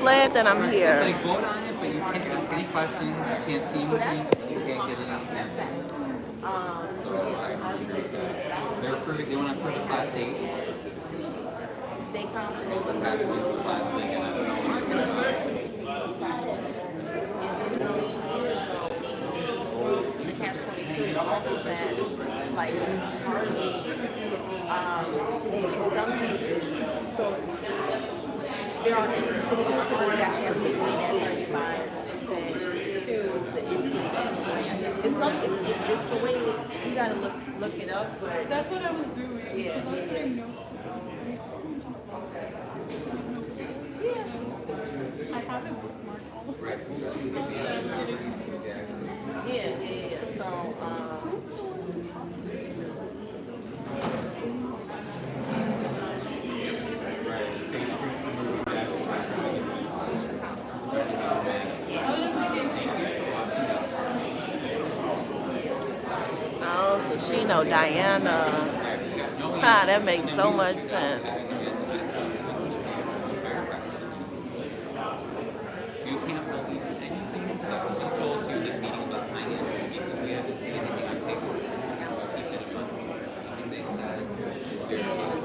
glad that I'm It's here. like vote on it, but you can't ask any questions. You can't see anything. You can't get any answers. So they're approving. They want to approve the class 8. The packages class thing, and I don't know. The catch-22 is also that, like, Harvey, in some cases, so there are instances where Harvey actually has to pay that 35% to the MTA. It's the way you gotta look it up, but That's what I was doing. yeah, Because I was putting notes. Yeah. I haven't bookmarked all of Right. the stuff that I'm getting into. yeah. So, I was just making sure. Oh, so she know Diana. Ah, that makes so much sense. You can't believe anything that we told you in that meeting about finances because we haven't seen anything on paper. Keep it in mind. Nothing they said.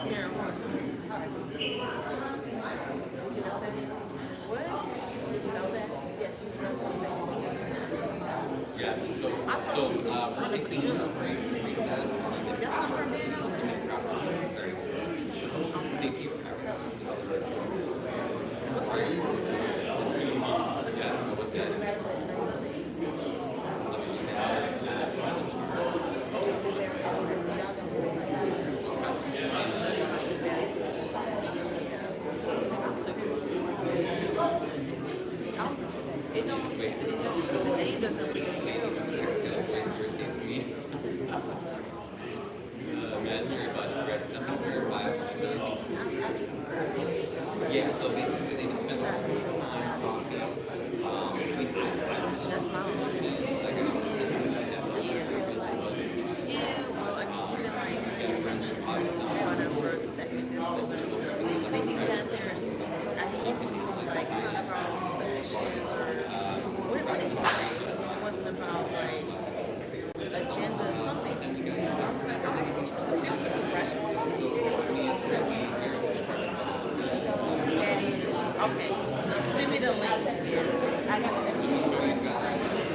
Very yeah. So we're gonna put each other read that. that's not her bed outside. Thank you. Yeah, that was good. The name doesn't ring a bell to me. Yeah, so basically they just spend a lot of time talking. That's my own. Yeah, well, I mean, even like intention, whatever the second is. I think he sat there and I think when he was like, it's not about positions or what did he say? It wasn't about like agenda, something he said. I was like, I'm interested. That was a good question. That is, okay. Send me the link. I got to send you.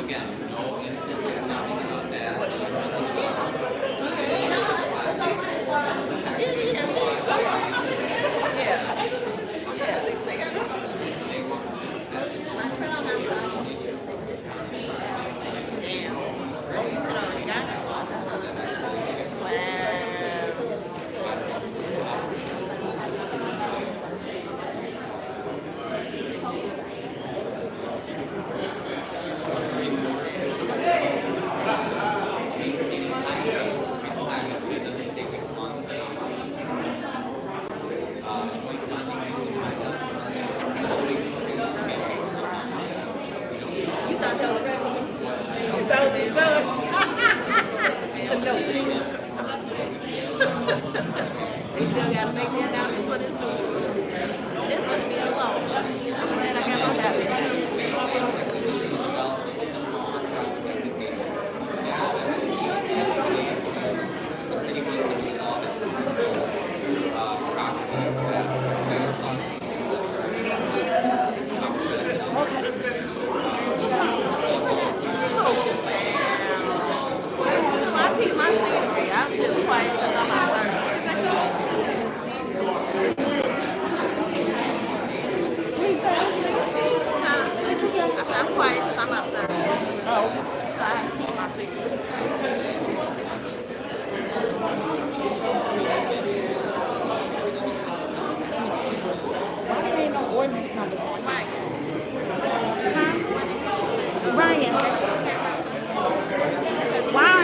Again, no interest in nothing about that.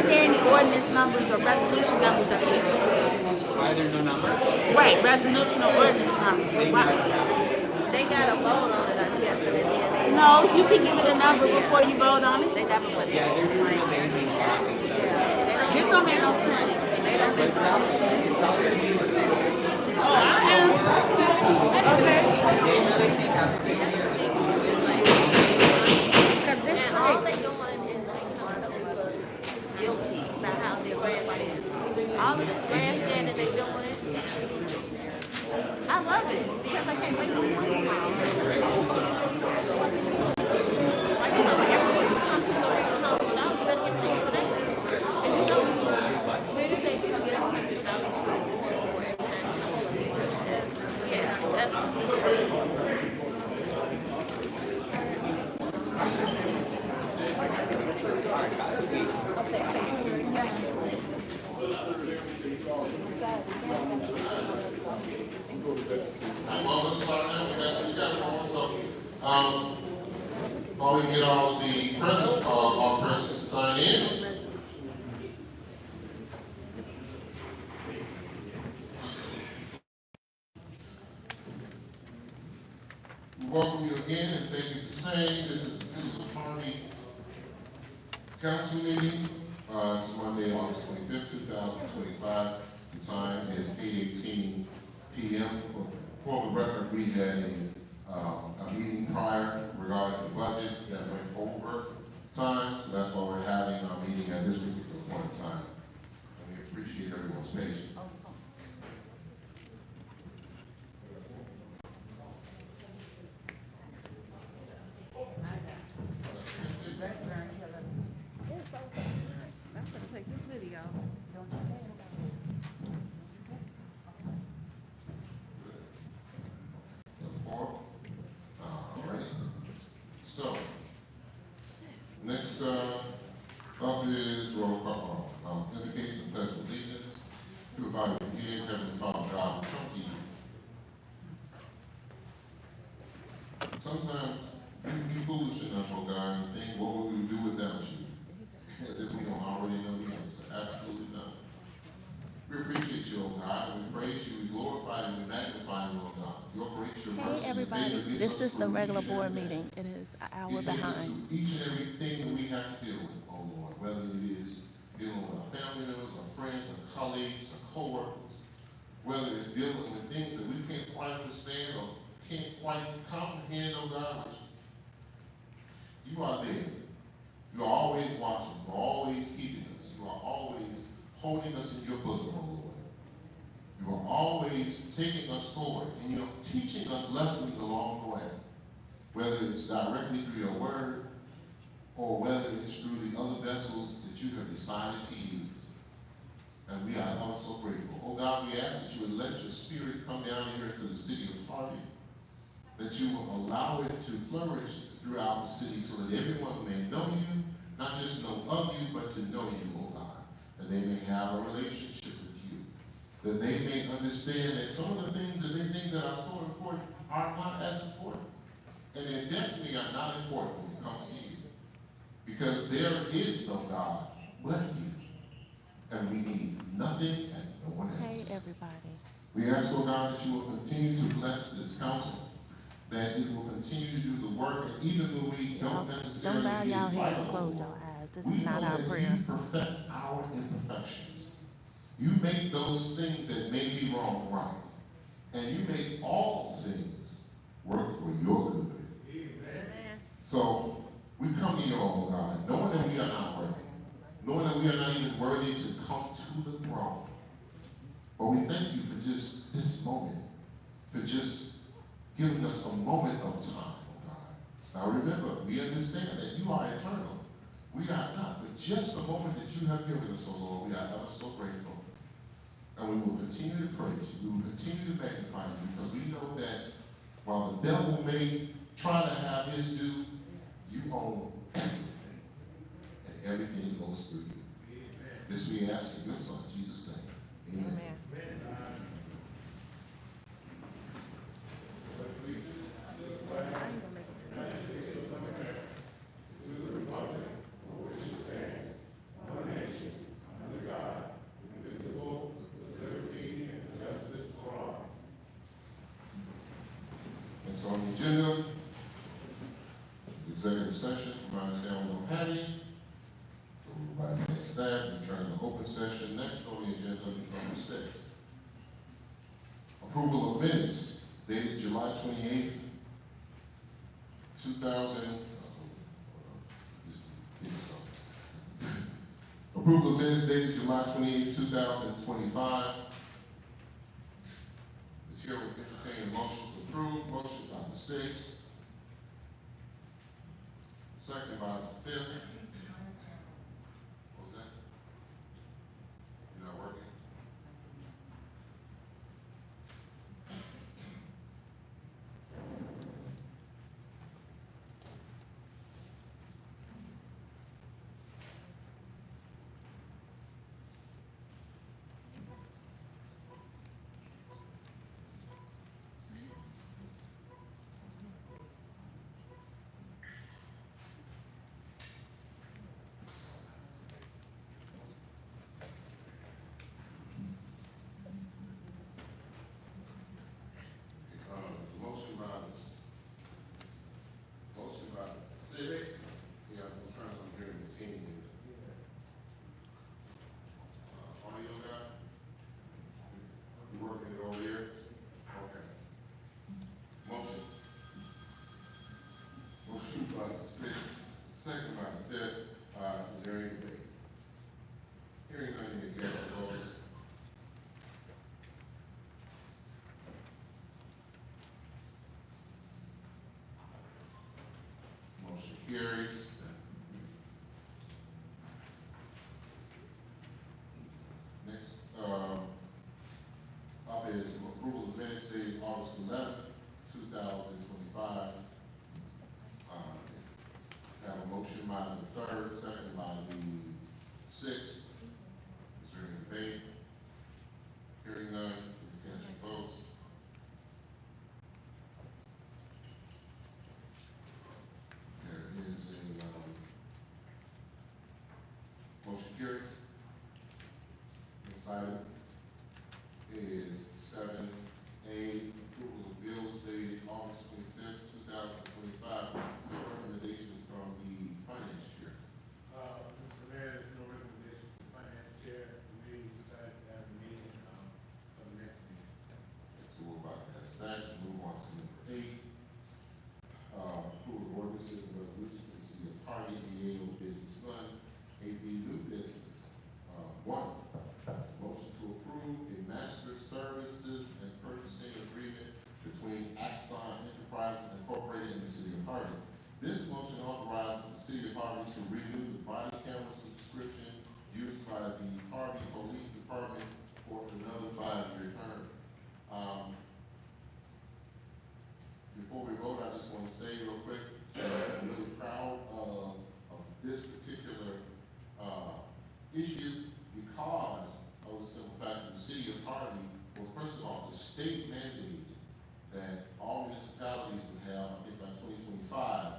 there any ordinance numbers or resolution numbers up here? Why are there no numbers? Right, resolution or ordinance numbers. Why? They got a vote on it, I'm guessing, and then they No, you can give it a number before you vote on it. they never put it. Yeah, they're just Like, amazing topics. yeah, This don't make no sense. they don't But it's all Oh, I am. Okay. they really think have a big idea. Cause this and all crazy. they doing is making us feel guilty about how their grandstand. All of this grandstanding they doing, I love it because I can't wait for one tomorrow. Like you told me, everyone who comes to the arena $100, you better get a ticket today. And you know, this day you're gonna get everything $100. Yeah, that's Well, we'll start now. We got it going. So, while we get all the present, all persons to sign in. We welcome you again and thank you for staying. This is the City of Harvey Council meeting. It's Monday, August 25th, 2025. The time is 8:18 p.m. For the record, we had a meeting prior regarding the budget that went over time, so that's why we're having our meeting at this particular point in time. And we appreciate everyone's patience. I'm gonna take this video. All right. So, next up is roll call. Indication of pledge of allegiance to the body of the Heavenly Father, God, we come to you. Sometimes we be foolish enough, oh God, and think, what would we do without you? As if we don't already know the answer. Absolutely not. We appreciate you, oh God, and we praise you, we glorify you, we magnify you, oh God. Your grace, your mercy, Hey your everybody, favor gets this us is the through regular each and board every day. meeting. It is an hour You take us behind. through each and everything that we have to deal with, oh Lord, whether it is dealing with our family members, our friends, our colleagues, our co-workers, whether it's dealing with things that we can't quite understand or can't quite comprehend, oh God, but you are there. You are always watching, you are always keeping us, you are always holding us in your bosom, oh Lord. You are always taking us forward, and you're teaching us lessons along the way, whether it's directly through your word, or whether it's through the other vessels that you have decided to use. And we are ever so grateful. Oh God, we ask that you would let your spirit come down here into the city of Harvey, that you will allow it to flourish throughout the city so that everyone may know you, not just know of you, but to know you, oh God, that they may have a relationship with you, that they may understand that some of the things that they think that are so important are not as important, and they definitely are not important when it comes to you, because there is no God but you, and we need nothing and no one Hey else. everybody. We ask, oh God, that you will continue to bless this council, that it will continue to do the work, and even though we don't necessarily Don't bow get y'all it heads right, and oh close Lord, your eyes. This we is not know our that prayer. you perfect our imperfections. You make those things that may be wrong right, and you make all things work for your good. Amen. So we come to you, oh God, knowing that we are not worthy, knowing that we are not even worthy to come to the throne. But we thank you for just this moment, for just giving us a moment of time, oh God. Now remember, we understand that you are eternal. We are not, but just the moment that you have given us, oh Lord, we are ever so grateful. And we will continue to praise you. We will continue to magnify you, because we know that while the devil may try to have his due, you own everything. And everything goes through you. This we ask in your son, Jesus' name. Amen. I ain't gonna make it to the on the agenda is executive session. From my understanding, we don't have any. So we'll bypass that. Return to open session. Next on the agenda is number 6. Approval of minutes dated July 28th, 2000. This did something. Approval of minutes dated July 28th, 2025. The chair will entertain a motion to approve. Motion by the 6th. Second by the 5th. What was that? You're not working? Motion by the 6th. Yeah, I'm trying to hear the team. Audio guy? You working it over here? Okay. Motion. Motion by the 6th, second by the 5th. Is there any debate? Hearing none, any cast your votes. Motion carries. Next, up is approval of minutes dated August 11th, 2025. Have a motion by the 3rd, second by the 6th. Is there any debate? Hearing none, you cast your votes. There is a motion carries. Next item is 7A, approval of bills dated August 25th, 2025. So recommendations from the finance chair. Mr. Mayor, there's no recommendation from the finance chair. The committee decided to have a meeting, for the next meeting. So we'll bypass that and move on to number 8. Approval of ordinances and resolutions for the city of Harvey, EAO Business Fund, AB New Business. 1, motion to approve a master services and purchasing agreement between Axon Enterprises Incorporated and the city of Harvey. This motion authorizes the city of Harvey to renew the body camera subscription used by the Harvey Police Department for another 5-year term. Before we vote, I just want to say real quick that I'm really proud of this particular issue because of the simple fact that the city of Harvey, well, first of all, the state mandated that all municipalities would have, I think by 2025,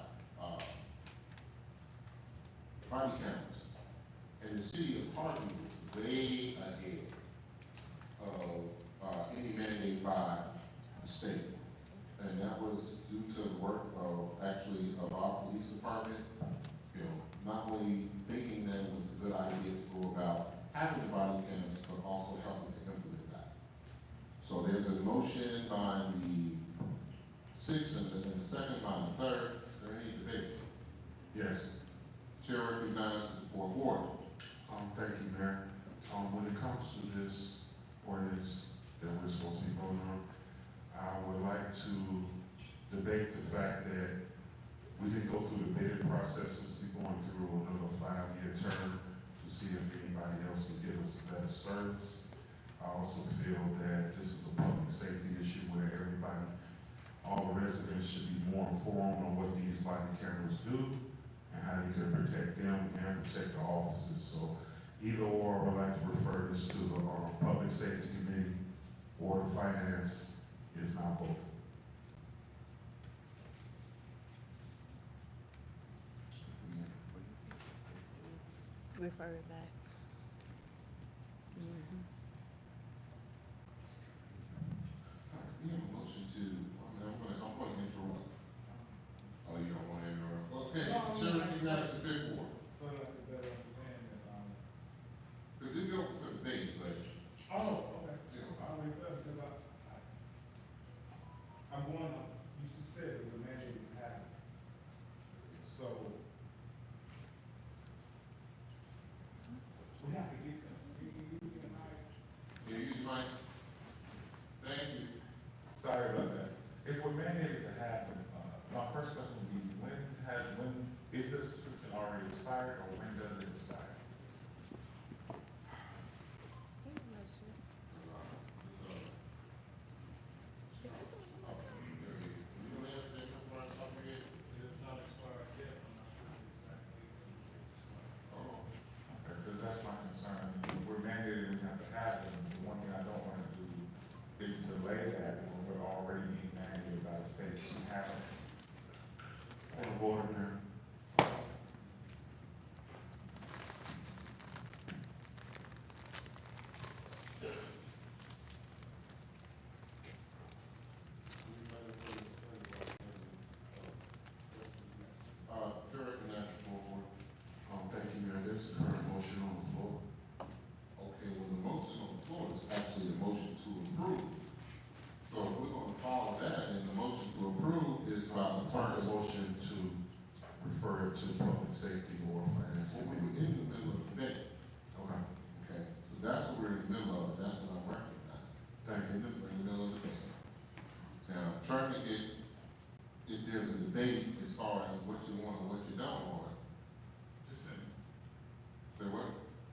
body cameras. And the city of Harvey was way ahead of any mandate by the state. And that was due to the work of our police department, not only thinking that it was a good idea to go about having the body cameras, but also helping to implement that. So there's a motion by the 6th and the second by the 3rd. Is there any debate? Yes, Chair recognizes the 4th ward. thank you, Mayor. When it comes to this ordinance that we're supposed to be voting on, I would like to debate the fact that we didn't go through the bidding processes, we're going through another 5-year term to see if anybody else can give us a better service. I also feel that this is a public safety issue where everybody, all the residents should be more informed on what these body cameras do and how they can protect them and protect the officers. So either or, I would like to refer this to the Public Safety Committee or the Finance, if not both. Refer it back. We have a motion to, I'm going to interrupt have to get them. You get my. Can you use your mic? Thank you. Sorry about that. If we're mandated to have them, my first question would be, when is this subscription already expired, or when does it expire? You gonna answer that, Mr. Ryan, top of your head? It is not expired yet, I'm not sure the exact date when it will expire. Oh, Okay, because that's my concern. If we're mandated, we have to have them. The one thing I don't want to do is delay that when we're already being mandated by the state to have them. Point of order, Mayor. anybody further to say about Chair recognizes the full board. Thank you, Mayor. There's a current motion on the floor. Okay, well, the motion on the floor is actually a motion to approve. So if we're gonna follow that, then the motion to approve is by the Part of first. the motion to refer it to public safety or finance Well, we committee. were in the middle of debate, Okay, okay? So that's what we're in the middle of, that's what I'm recognizing. thank In you. the middle of the debate. Now, trying to get, if there's a debate as far as what you want and what you don't want, Just a minute. say what?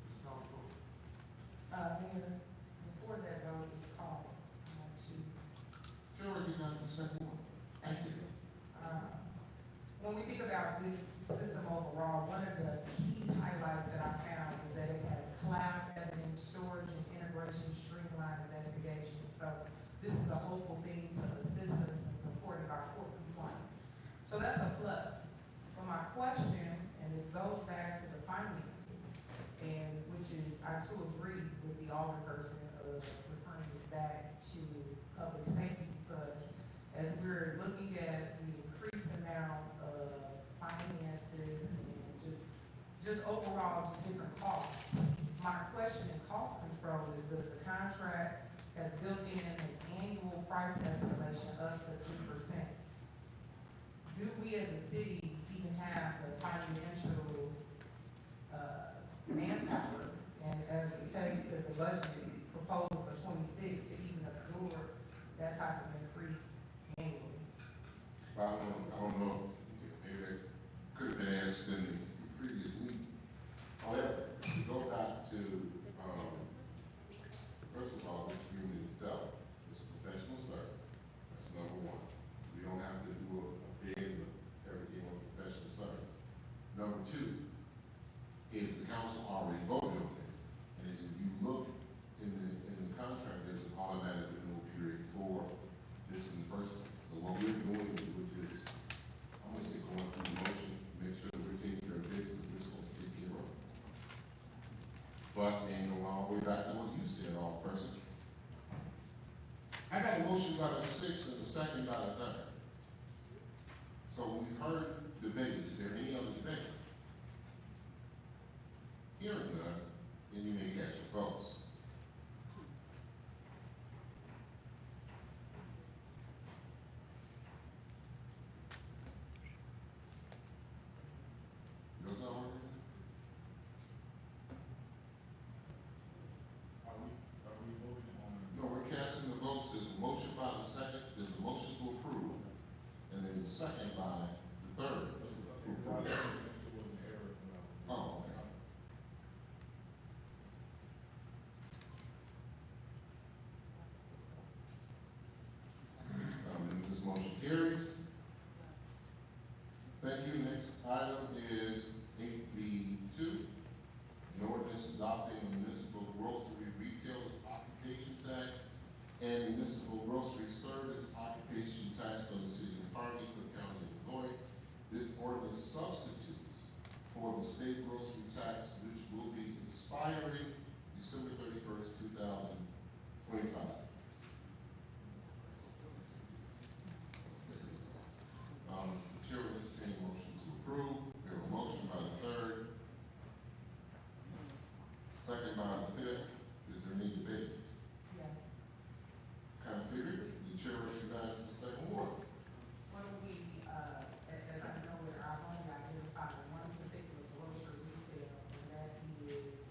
Just call the vote. Mayor, before that vote is called, I want to, Chair recognizes the second one. Thank you. when we think about this system overall, one of the key highlights that I found is that it has cloud evidence storage and integration, streamlined investigation. So this is a hopeful thing to assist us in supporting our court compliance. So that's a plus. But my question, and it goes back to the finances, and which is, I too agree with the alderperson of referring this back to public safety, because as we're looking at the increased amount of finances and just overall, just different costs. My question in cost control is, does the contract has built in an annual price escalation up to 3%? Do we as a city even have the financial, manpower, and as it says to the budget proposal for 26, to even absorb that type of increase annually? I don't know, maybe that could have been asked in the previous week. However, to go back to, first of all, this agreement itself is a professional service. That's number one. We don't have to do a bid of everything on professional service. Number two, is the council already voted on this? And as you look in the contract, there's an automatic renewal period for this in the first place. So what we're doing, which is, I'm gonna say going through the motion, to make sure that we're taking care of business, we're supposed to take care of. But, and go all the way back to what you said, Alderperson. I got a motion by the sixth and a second by the third. So we've heard debate, is there any other debate? Hearing none, then you may cast your votes. Yours not working? Are we voting on? No, we're casting the votes, there's a motion by the second, there's a motion to approve, and there's a second by the third. to approve. Oh, okay. And this motion carries. Thank you. Next item is 8B2. An ordinance adopting a municipal grocery retailers occupation tax and municipal grocery service occupation tax for the city of Harvey, Cook County, Illinois. This ordinance substitutes for the state grocery tax, which will be expiring December 31st, 2025. The chair will entertain a motion to approve. We have a motion by the third, second by the fifth. Is there any debate? Yes. Kind of figured, the chair recognizes the second ward. When we, as I know it, I've only identified one particular grocery retail, and that is,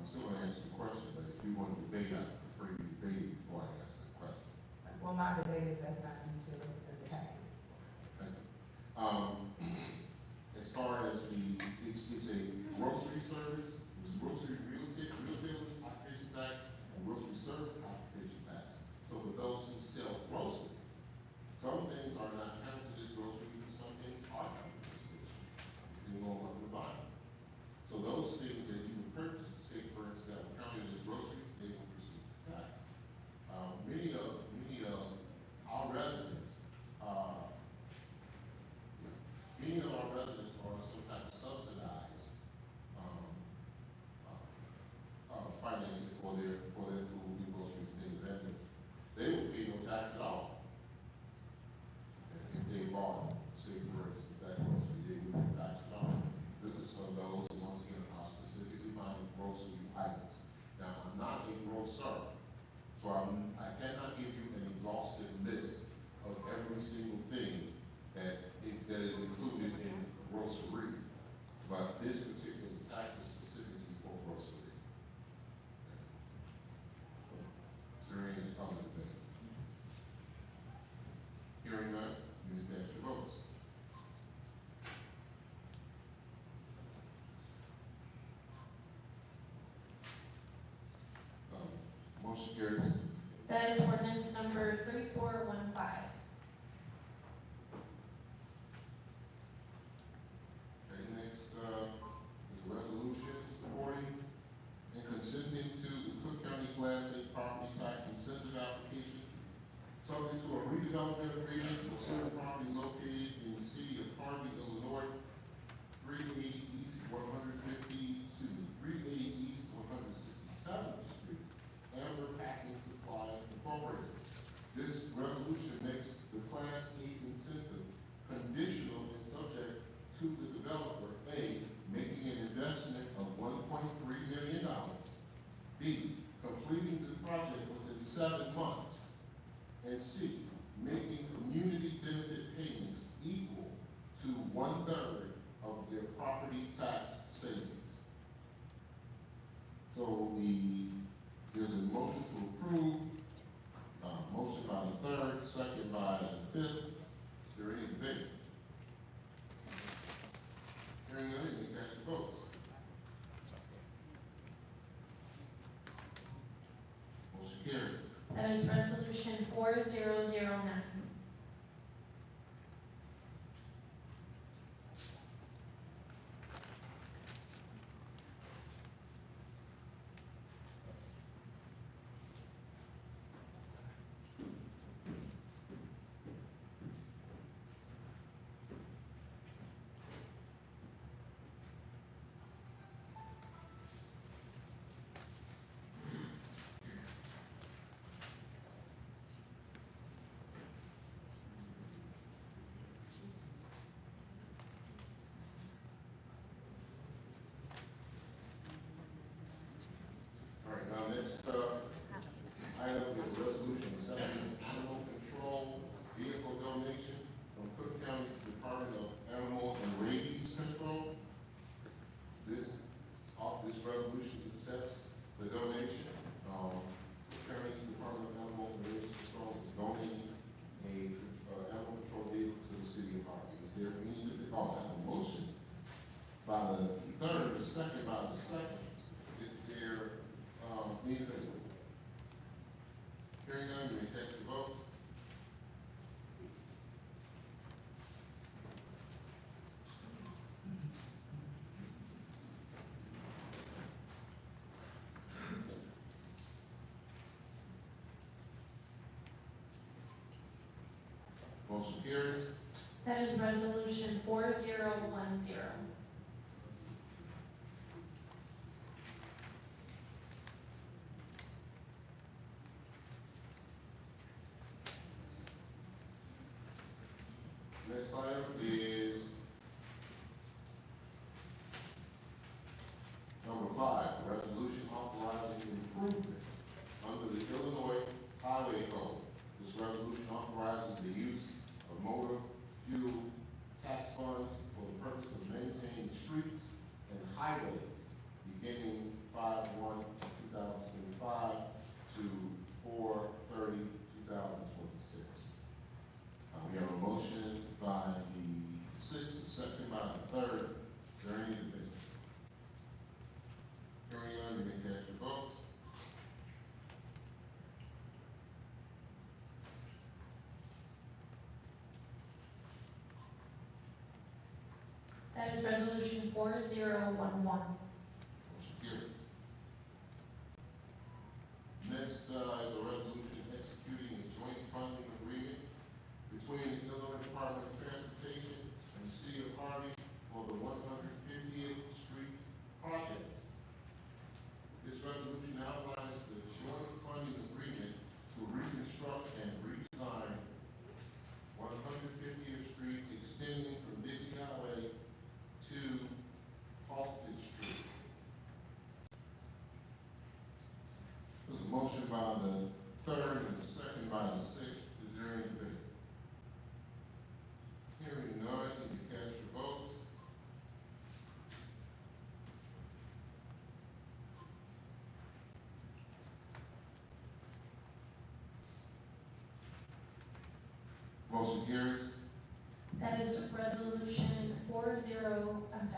I'm still gonna answer the question, but if you want to debate, I prefer you debate before I answer the question. Well, my debate is that's not detailed in the packet. Thank you. As far as it's a grocery service, it's grocery retailers occupation tax, and grocery service occupation tax. So for those who sell groceries, some things are not counted as groceries, and some things are counted as groceries, depending on what we're buying. So those things that you would purchase, say for instance, that were counted as groceries, they will receive the tax. Many of our residents, many of our residents are some type of subsidized, um, financing for their food and groceries and things of that nature. They would pay no tax at all. If they bought, say for instance, that grocery, they would pay tax at all. This is for those who, once again, are specifically buying grocery items. Now, I'm not a grocer, so I cannot give you an exhaustive list of every single thing that is included in grocery. But this particular tax is specifically for grocery. Is there any other debate? Hearing none, you may cast your votes. Motion carries. That is ordinance number 3415. Okay, next, is a resolution supporting and consenting to the Cook County Class A property tax incentive application, subject to a redevelopment agreement for certain property located in the city of Harvey, Illinois, 380 East 150 to 380 East 167th Street, Amber Packing Supplies Incorporated. This resolution makes the Class A incentive conditional and subject to the developer, A, making an investment of $1.3 million, B, completing the project within 7 months, and C, making community benefit payments equal to 1/3 of their property tax savings. So there's a motion to approve, motion by the third, second by the fifth. Is there any debate? Hearing none, you may cast your votes. Motion carries. That is resolution 4009. All right, now next, item is a resolution accepting animal control vehicle donation from Cook County Department of Animal and Rabies Control. This resolution accepts the donation. Cook County Department of Animal and Rabies Control is donating a animal control vehicle to the city of Harvey. Is there any, I have a motion by the third, a second by the second. Is there, any debate? Hearing none, you may cast your votes. Motion carries. That is resolution 4010. Next item is number 5, resolution authorizing improvements under the Illinois Highway Code. This resolution authorizes the use of motor fuel tax funds for the purpose of maintaining streets and highways beginning 5/1 That is resolution 4011. Motion carries. Next, is a resolution executing a joint funding agreement between the Illinois Department of Transportation and the City of Harvey for the 150th Street project. This resolution outlines the joint funding agreement to reconstruct and redesign 150th Street, extending from Dixie Highway to Halsted Street. There's a motion by the third and a second by the sixth. Is there any debate? Hearing none, you can cast your votes. Motion carries. That is resolution 4012. That's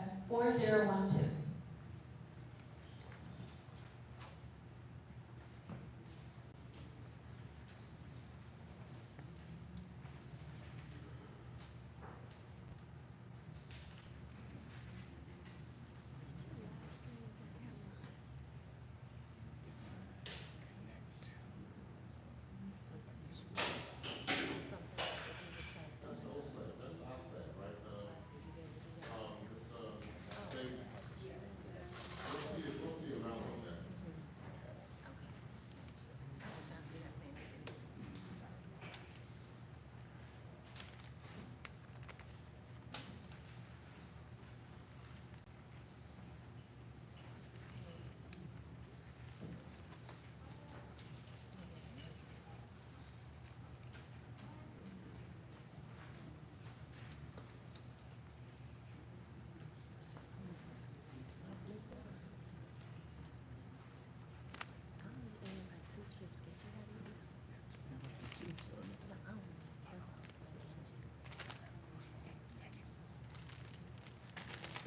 the old slab, that's the hot slab, right? David, we'll see around on that.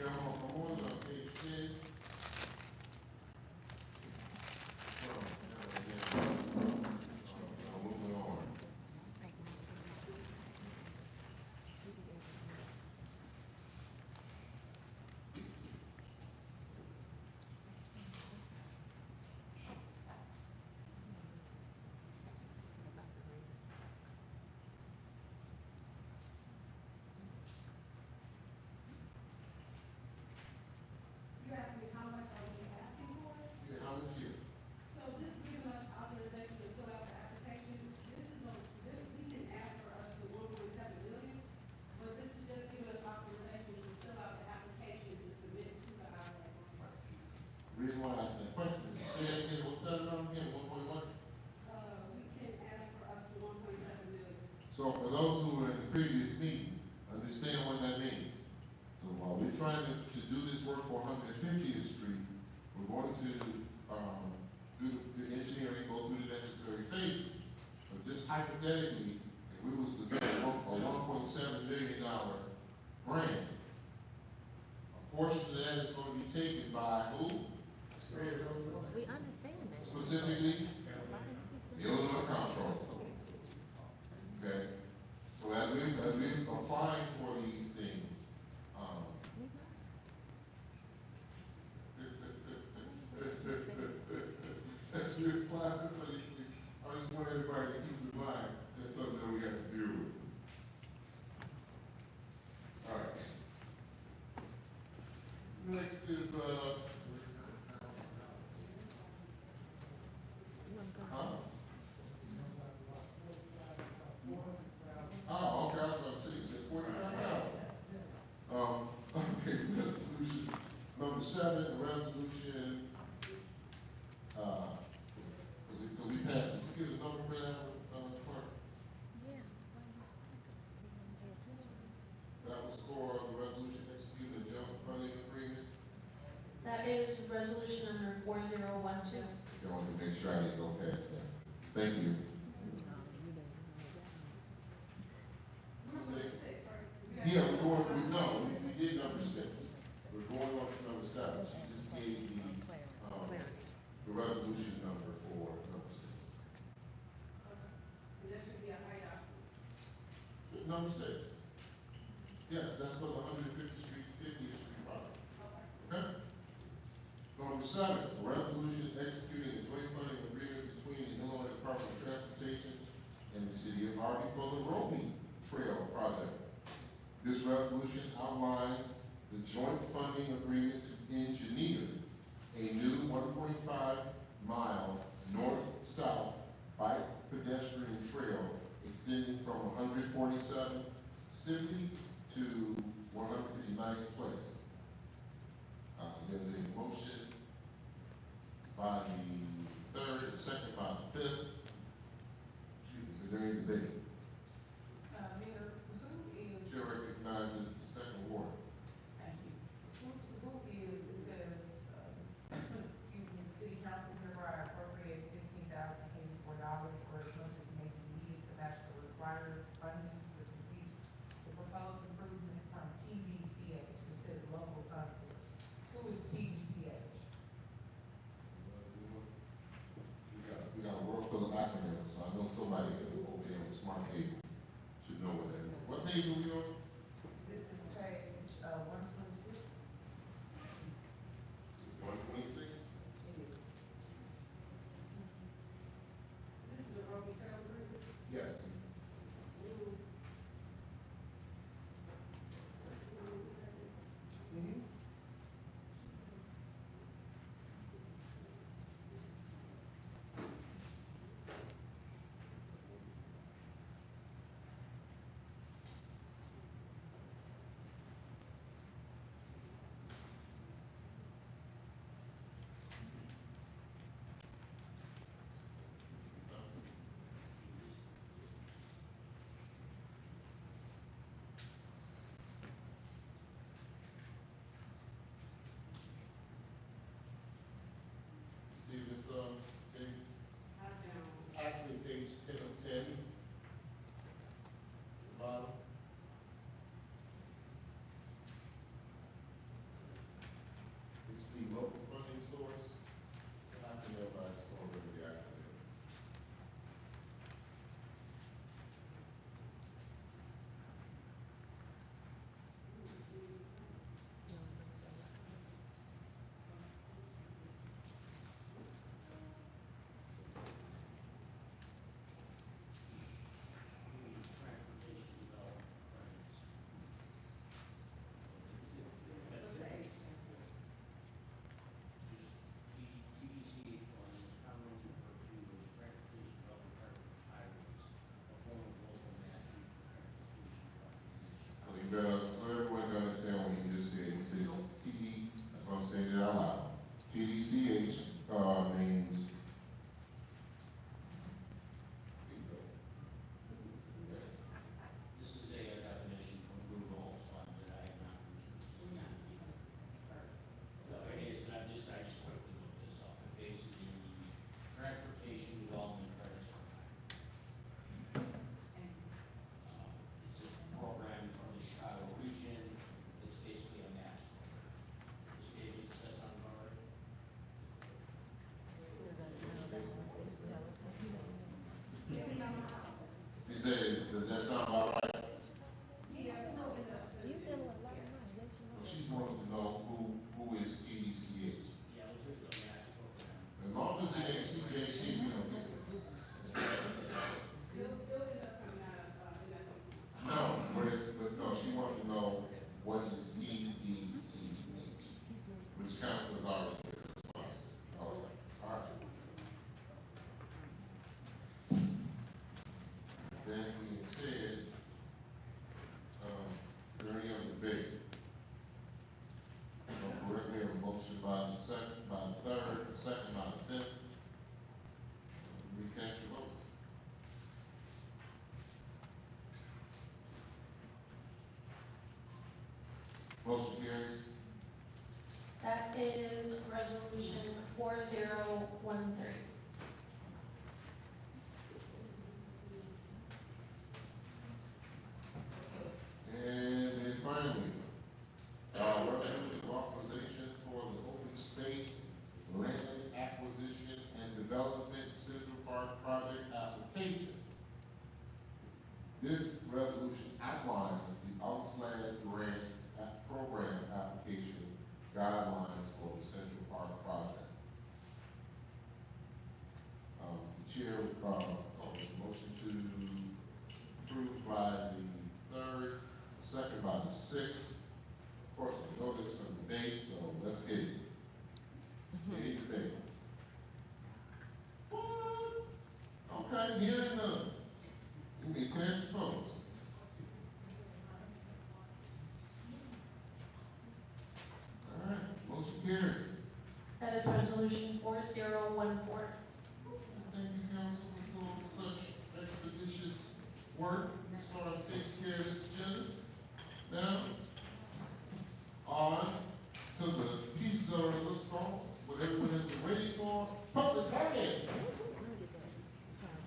Okay, I'm on page 10. Moving on. You asked me how much are we asking for? Yeah, how much here? So this is giving us authorization to fill out the application. We didn't ask for up to 1.7 million, but this is just giving us authorization to fill out the application to submit to the IRS. Reason why I asked that question is, say that again, what's that number again, 1.1? We can ask for up to 1.7 million. So for those who were in the previous meeting, understand what that means. So while we're trying to do this work for 150th Street, we're going to, do the engineering, go through the necessary phases. But just hypothetically, if we was to get a $1.7 million grant, a portion of that is going to be taken by who? We understand that. Specifically, the Illinois Comptroller. Okay? So as we're applying for these things, as we apply for these things, I just want everybody to keep in mind that's something that we have to deal with. All right. Next is, huh? Oh, okay, I was gonna say, you said 45,000. Okay, resolution number 7, resolution, cause we passed, did you get a number for that, clerk? Yeah. That was for the resolution executing the joint funding agreement. That is resolution number 4012. I wanted to make sure I didn't go past that. Thank you. Number 6, right? Yeah, we did number 6. We're going on to number 7. She just gave the resolution number for number 6. And that should be a high document. Number 6. Yes, that's for the 150th Street, 50th Street 7, a resolution executing a joint funding agreement between the Illinois Department of Transportation and the city of Harvey for the Roby Trail project. This resolution outlines the joint funding agreement to engineer a new 1.5-mile north-south bike pedestrian trail extending from 147th Sibley to 159th Place. There's a motion by the third and second by the fifth. Is there any debate? Mayor, who is? Chair recognizes the second ward. Thank you. Who is, it says, excuse me, the city council hereby appropriates $15,084 for as much as may be needed to match the required funding to complete the proposed improvement from TDCH. It says local fund source. Who is TDCH? We got a world full of acronyms, so I know somebody over there with smart people should know what that is. What page are we on? This is page, 126. 126? It is. This is the Roby Trail Bridge. Yes. Mm-hmm. See this, page? It's actually page 10 of 10. The bottom. It's the local funding source. How can everybody store over the acronym? TDCH funds, commonly referred to as transportation development credit for highways, a form of local match used for transportation project initiatives. So you better, so everyone can understand what he just said. He says TD, that's why I'm saying it out loud. TDCH, means. This is a definition from Google, so that I have not researched. No, it is, and I just quickly looked this up. It basically means transportation development credits for highways. It's a program from the Chicago region. It's basically a match program. Ms. Davis, does that sound about right? He said, does that sound about right? Well, she's wanting to know who is TDCH. Yeah, it looks like it's a match program. As long as it ain't CJC, we don't care. Bill ended up coming out of, in that. No, but no, she wanted to know what is TDCH, which council has already given a response. Okay, all right. Then we said, is there any other debate? Correct, we have a motion by the second, by the third, second by the fifth. Recast your votes. Motion carries. That is resolution 4013. And then finally, resolution of authorization for the open space, land acquisition and development Central Park project application. This resolution outlines the OutSLAD grant program application guidelines for the Central Park project. chair, it's a motion to approve by the third, second by the sixth. Of course, I know there's some debate, so let's get it. Any debate? What? Okay, hearing none. You may cast your votes. All right, motion carries. That is resolution 4014. Thank you, council, for such expeditious work as far as takes care of this agenda. Now, on to the piece of resistance, what everyone has been waiting for, public comment.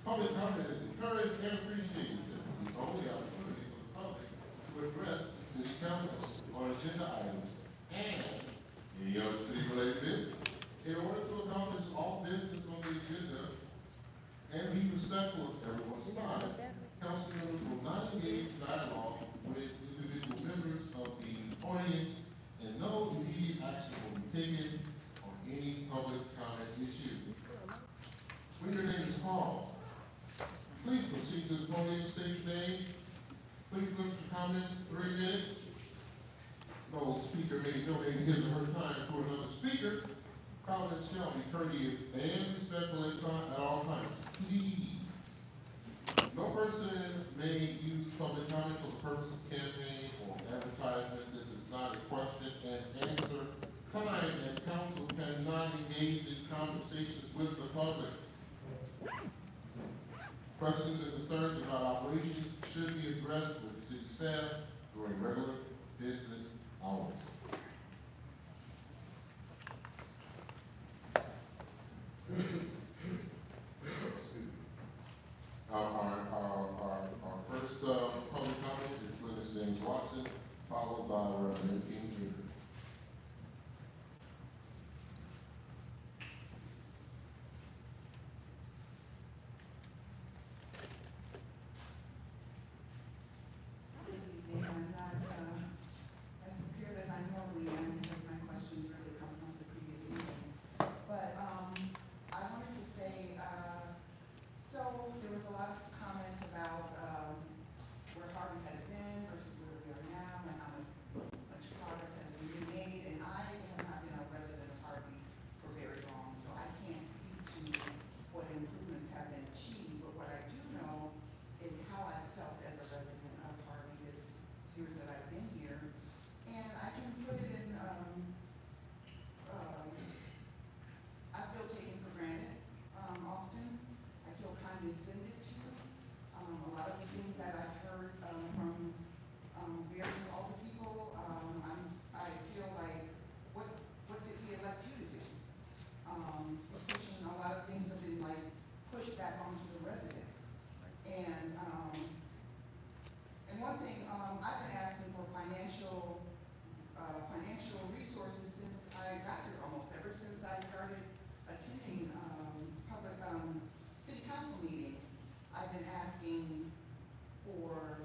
Public comment is encouraged and appreciated. This is the only opportunity for the public to address the city council on agenda items and any other city-related business. In order to accomplish all business on the agenda and be respectful of everyone's time, council members will not engage in dialogue with individual members of the audience, and no immediate action will be taken on any public comment issue. When your name is called, please proceed to the podium, state your name. Please limit your comments to 3 minutes. No speaker may donate his or her time to another speaker. Comments shall be courteous and respectful at all times. Please. No person may use public comment for the purpose of campaigning or advertisement. This is not a question and answer time, and council cannot engage in conversations with the public. Questions and concerns about operations should be addressed with city staff during regular business hours. Our first public comment is witness James Watson, followed by Reverend King Jr. I'm not as prepared as I normally am because my questions really come from the previous meeting. But I wanted to say, so there was a lot of comments about where Harvey has been versus where we are now and how much progress has been made. And I have not been a resident of Harvey for very long, so I can't speak to what improvements have been achieved. But what I do know is how I felt as a resident of Harvey the years that I've been here. And I can put it in, I feel taken for granted often. I feel condescended to. A lot of the things that I've heard from various older people, I feel like, what did we elect you to do? Pushing a lot of things have been like pushed back onto the residents. And one thing, I've been asking for financial resources since I got here, almost ever since I started attending public city council meetings. I've been asking for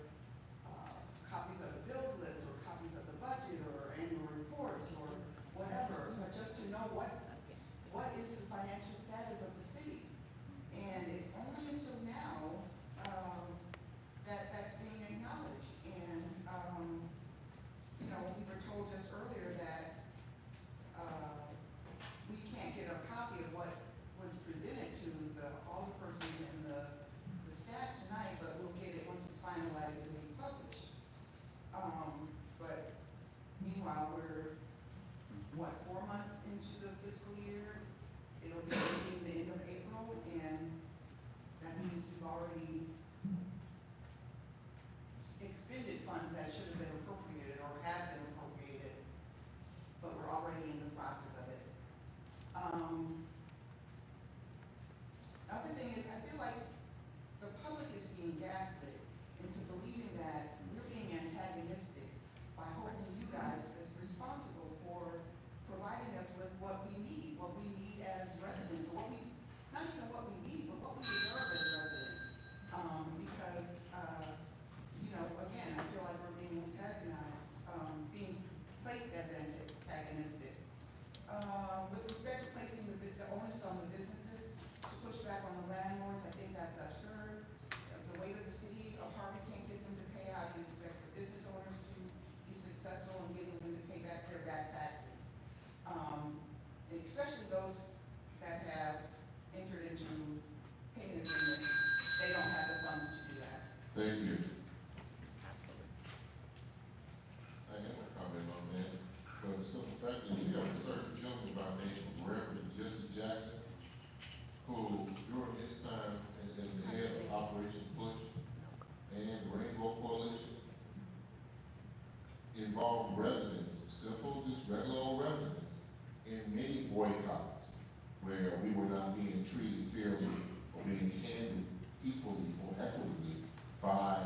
involved residents, simple, just regular old residents, in many boycotts where we were not being treated fairly or being handled equally or equitably by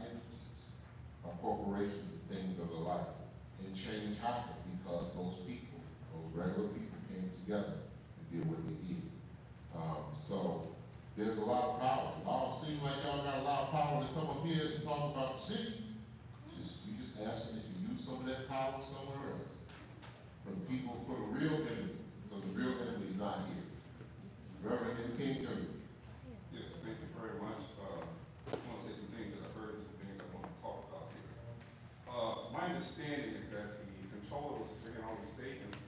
entities, corporations and things of the like. And change happened because those people, those regular people came together and did what they did. So there's a lot of power. Y'all seem like y'all got a lot of power to come up here and talk about the city. We just asking if you use some of that power somewhere else. For the people, for the real enemy, because the real enemy is not here. Reverend and King Jr. Yes, thank you very much. I want to say some things that I've heard and some things I want to talk about here. My understanding is that the controller was bringing all these statements,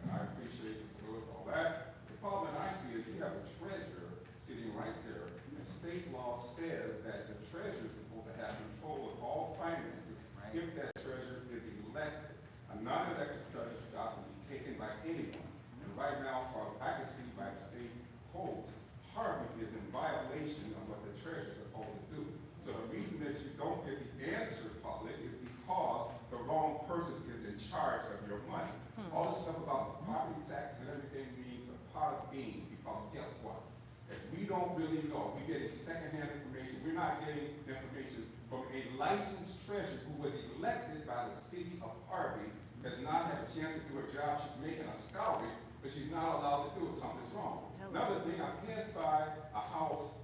and I appreciate Mr. Lewis, all that. The problem that I see is you have a treasurer sitting right there, and state law says that the treasurer is supposed to have control of all finances if that treasurer is elected. A non-elected treasurer's job can be taken by anyone. And right now, as far as I can see by the state codes, Harvey is in violation of what the treasurer is supposed to do. So the reason that you don't get the answer, public, is because the wrong person is in charge of your money. All this stuff about the property taxes and everything means a pot of beans, because guess what? If we don't really know, if we're getting secondhand information, we're not getting information from a licensed treasurer who was elected by the city of Harvey, has not had a chance to do her job. She's making a salary, but she's not allowed to do it. Something's wrong. Another thing, I passed by a house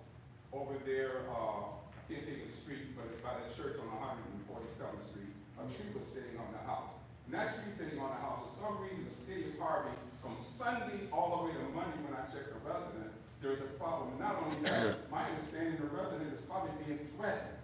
over there, I can't think of the street, but it's by the church on 147th Street. A tree was sitting on the house. And that tree sitting on the house, for some reason, the city of Harvey, from Sunday all the way to Monday when I checked the resident, there's a problem. Not only that, my understanding, the resident is probably being threatened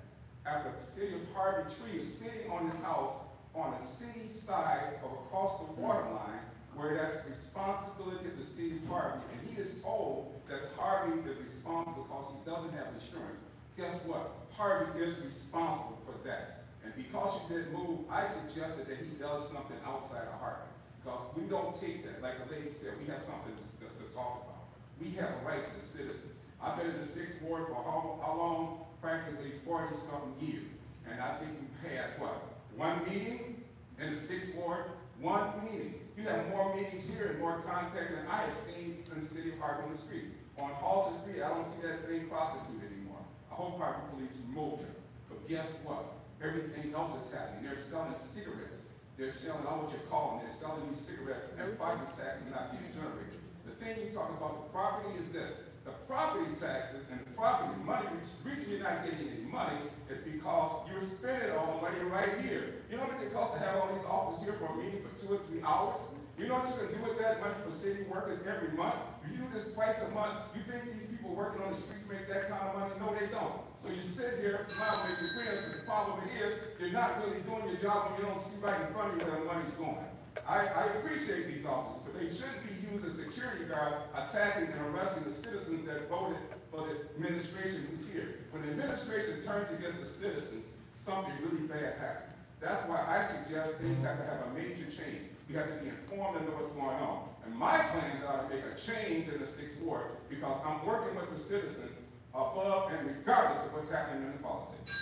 after the city of Harvey tree is sitting on his house on the city side of across the water line, where that's responsibility of the city of Harvey, and he is told that Harvey is responsible because he doesn't have insurance. Guess what? Harvey is responsible for that. And because you didn't move, I suggested that he does something outside of Harvey. Because we don't take that, like the lady said, we have something to talk about. We have rights as citizens. I've been in the 6th Ward for how long? Practically 40-something years. And I think we've had, what, one meeting in the 6th Ward? One meeting. You have more meetings here and more contact than I have seen in the city of Harvey on the streets. On Halsted Street, I don't see that same prostitute anymore. I hope Harvey police remove her. But guess what? Everything else is happening. They're selling cigarettes. They're selling, I don't know what you call them, they're selling these cigarettes, and their property tax is not being generated. The thing you talk about the property is this. The property taxes and the property money, the reason you're not getting any money is because you're spending all the money right here. You know what it costs to have all these officers here for a meeting for 2 or 3 hours? You know what you can do with that money for city workers every month? If you do this twice a month, you think these people working on the streets make that kind of money? No, they don't. So you sit here, smile, make your grins, but the problem is, you're not really doing your job when you don't see right in front of you where the money's going. I appreciate these officers, but they shouldn't be used as security guards attacking and arresting the citizens that voted for the administration who's here. When the administration turns against the citizens, something really bad happens. That's why I suggest things have to have a major change. We have to be informed and know what's going on. And my plans are to make a change in the 6th Ward because I'm working with the citizens above and regardless of what's happening in the politics.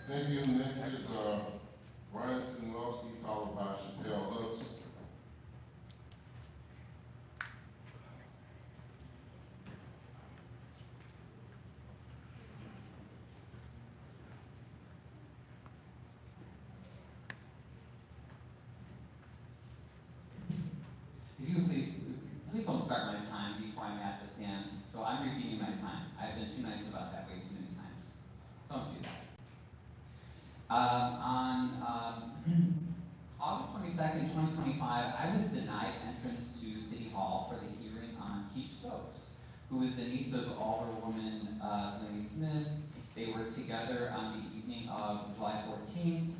Thank you. Thank you. Next is Brian Sinwelski, followed by Chappelle Hooks. If you please don't start my time before I'm at the stand. So I'm redeeming my time. I've been too nice about that way too many times. Don't do that. On August 22nd, 2025, I was denied entrance to City Hall for the hearing on Keisha Stokes, who is the niece of Alderwoman Delaney Smith. They were together on the evening of July 14th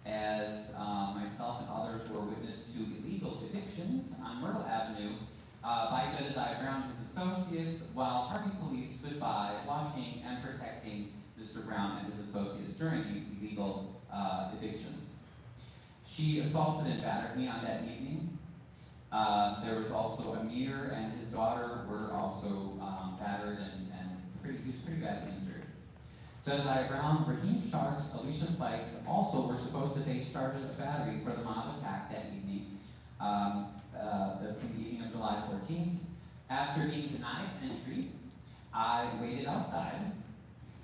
as myself and others were witness to illegal evictions on Myrtle Avenue by Jedediah Brown and his associates, while Harvey police stood by watching and protecting Mr. Brown and his associates during these illegal evictions. She assaulted and battered me on that evening. There was also Amir and his daughter were also battered and he was pretty badly injured. Jedediah Brown, Raheem Sharks, Alicia Spikes also were supposed to face charges of battery for the mob attack that evening, from the evening of July 14th. After being denied entry, I waited outside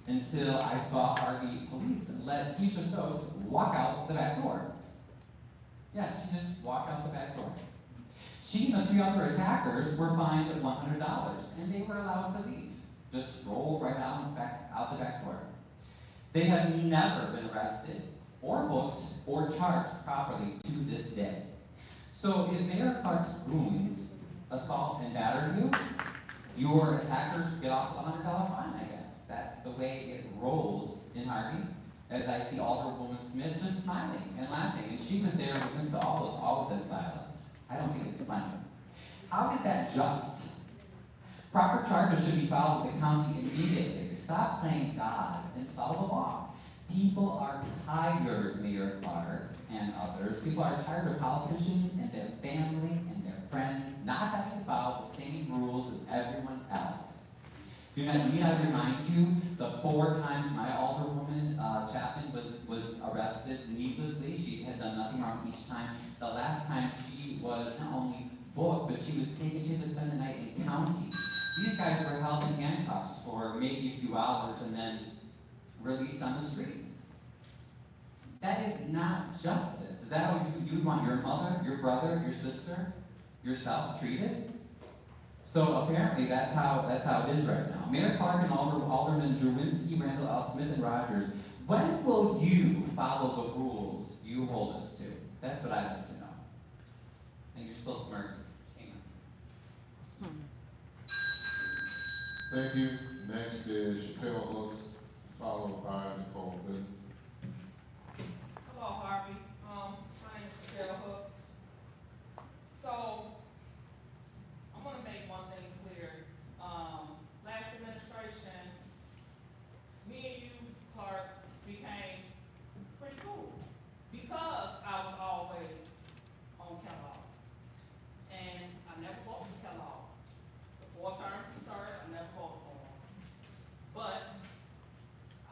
until I saw Harvey police let Keisha Stokes walk out the back door. Yeah, she just walked out the back door. She and the 3 other attackers were fined $100, and they were allowed to leave. Just stroll right out the back door. They have never been arrested, or booked, or charged properly to this day. So if Mayor Clark's goons assault and batter you, your attackers get off with a $100 fine, I guess. That's the way it rolls in Harvey. As I see Alderwoman Smith just smiling and laughing, and she was there witness to all of this violence. I don't think it's funny. How is that just? Proper charges should be filed with the county immediately. Stop playing God and follow the law. People are tired, Mayor Clark and others. People are tired of politicians and their family and their friends not having to follow the same rules as everyone else. Need I remind you the 4 times my Alderwoman Chapman was arrested needlessly. She had done nothing wrong each time. The last time she was not only booked, but she had to spend the night in county. These guys were held in handcuffs for maybe a few hours and then released on the street. That is not justice. Is that how you want your mother, your brother, your sister, yourself treated? So apparently that's how it is right now. Mayor Clark and Alderman Drewinski, Randall L. Smith, and Rogers, when will you follow the rules you hold us to? That's what I'd like to know. And you're still smirking. Hang on. Thank you. Next is Chappelle Hooks, followed by Nicole Litton. Hello, Harvey. My name is Chappelle Hooks. So, I'm gonna make one thing clear. Last administration, me and you, Clark, became pretty cool because I was always on Kellogg. And I never voted for Kellogg. The 4 terms he served, I never voted for him. But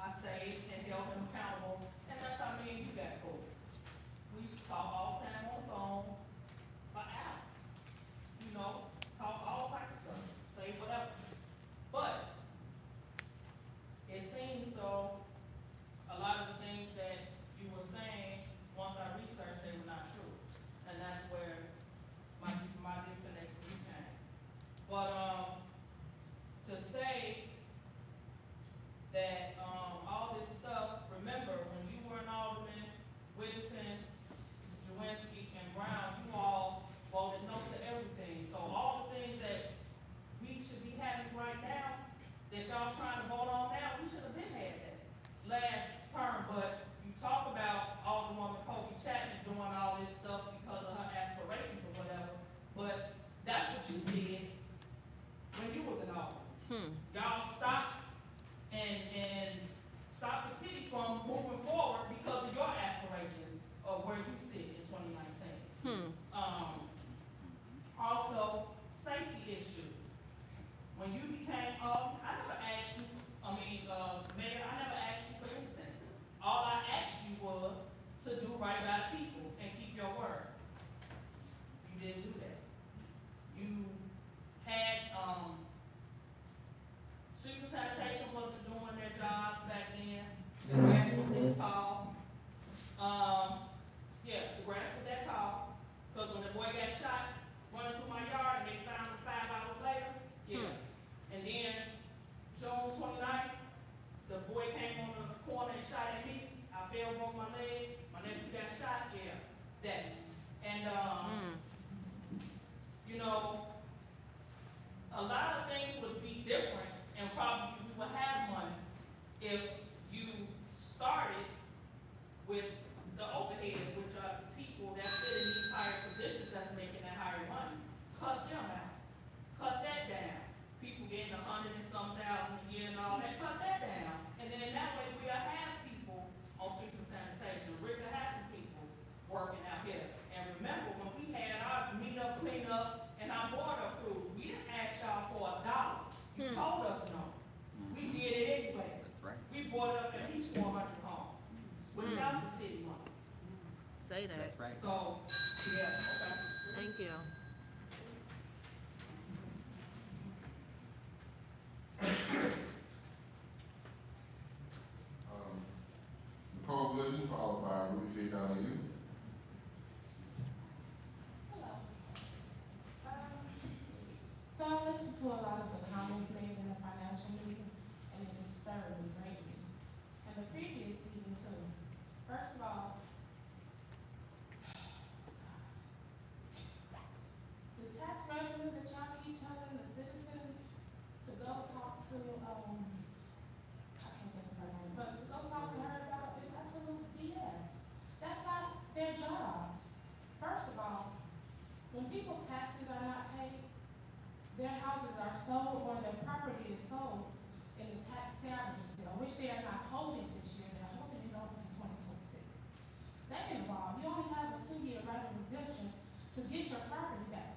I stayed and held him accountable, and that's how me and you got cool. We used to talk all the time on the phone for hours. You know, talk all types of stuff, say whatever. But it seems though a lot of the things that you were saying, once I researched, they were not true. And that's where my disconnect from you came. But to say that all this stuff, remember when you were an alderman, Whittington, Drewinski, and Brown, you all voted no to everything. So all the things that we should be having right now, that y'all trying to vote on now, we should have been had that last term. But you talk about Alderwoman Kobe Chapman doing all this stuff because of her aspirations or whatever, but that's what you did when you was an alderman. Y'all stopped and stop the city from moving forward because of your aspirations of where you sit in 2019. Also, safety issues. When you became I never asked you, Mayor, I never asked you for anything. All I asked you was to do right by the people and keep your word. You didn't do that. You had, streets and sanitation wasn't doing their jobs back then. The grass was this tall. The grass was that tall. Cause when the boy got shot running through my yard and they found him 5 hours later, And then June 29th, the boy came on the corner and shot at me. I fell, broke my leg. My nephew got shot. That. And you know, a lot of things would be different, and probably we would have money if you started with the overhead, which are the people that sit in these higher positions that's making that higher money. Cut them out. Cut that down. People getting 100 and some thousand a year and all that. Cut that down. And then that way we'll have people on streets and sanitation. Rick will have some people working out here. And remember, when we had our meet up, clean up, and our board approved, we didn't ask y'all for $1. You told us no. We did it anyway. That's right. We brought it up city hall. Say that. That's right. So, yeah, okay. Thank you. Nicole Gooden, followed by Ruby J. Donahue. Hello. So I listened to a lot of the comments made in the financial meeting, and it disturbed me greatly. And the previous meeting too. First of all, the tax revenue that y'all keep telling the citizens to go talk to, I can't think of her name, but to go talk to her about is absolute BS. That's not their job. First of all, when people's taxes are not paid, their houses are sold or their property is sold in the tax scavenger sale, which they are not holding this year, they're holding it over to 2026. Second of all, you only have a 2-year right of redemption to get your property back.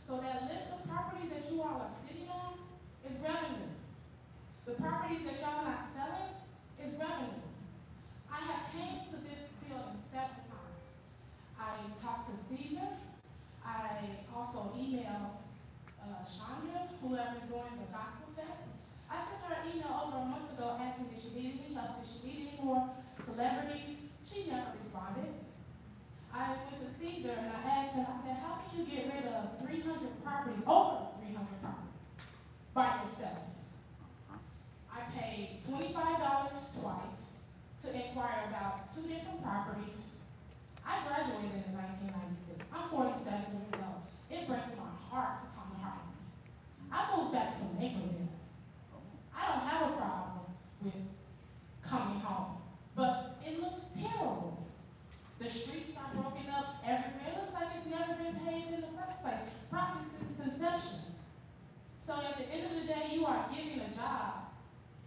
So that list of properties that you all are sitting on is revenue. The properties that y'all not selling is revenue. I have came to this building several times. I talked to Caesar. I also emailed Chandra, whoever's doing the gospel fest. I sent her an email over a month ago asking if she needed any help, if she needed any more celebrities. She never responded. I went to Caesar and I asked him, I said, how can you get rid of 300 properties, over 300 properties, by yourself? I paid $25 twice to inquire about 2 different properties. I graduated in 1996. I'm 47 years old. It breaks my heart to come to Harvey. I moved back from Naperville. I don't have a problem with coming home, but it looks terrible. The streets are broken up everywhere. It looks like it's never been paved in the first place, probably since conception. So at the end of the day, you are giving a job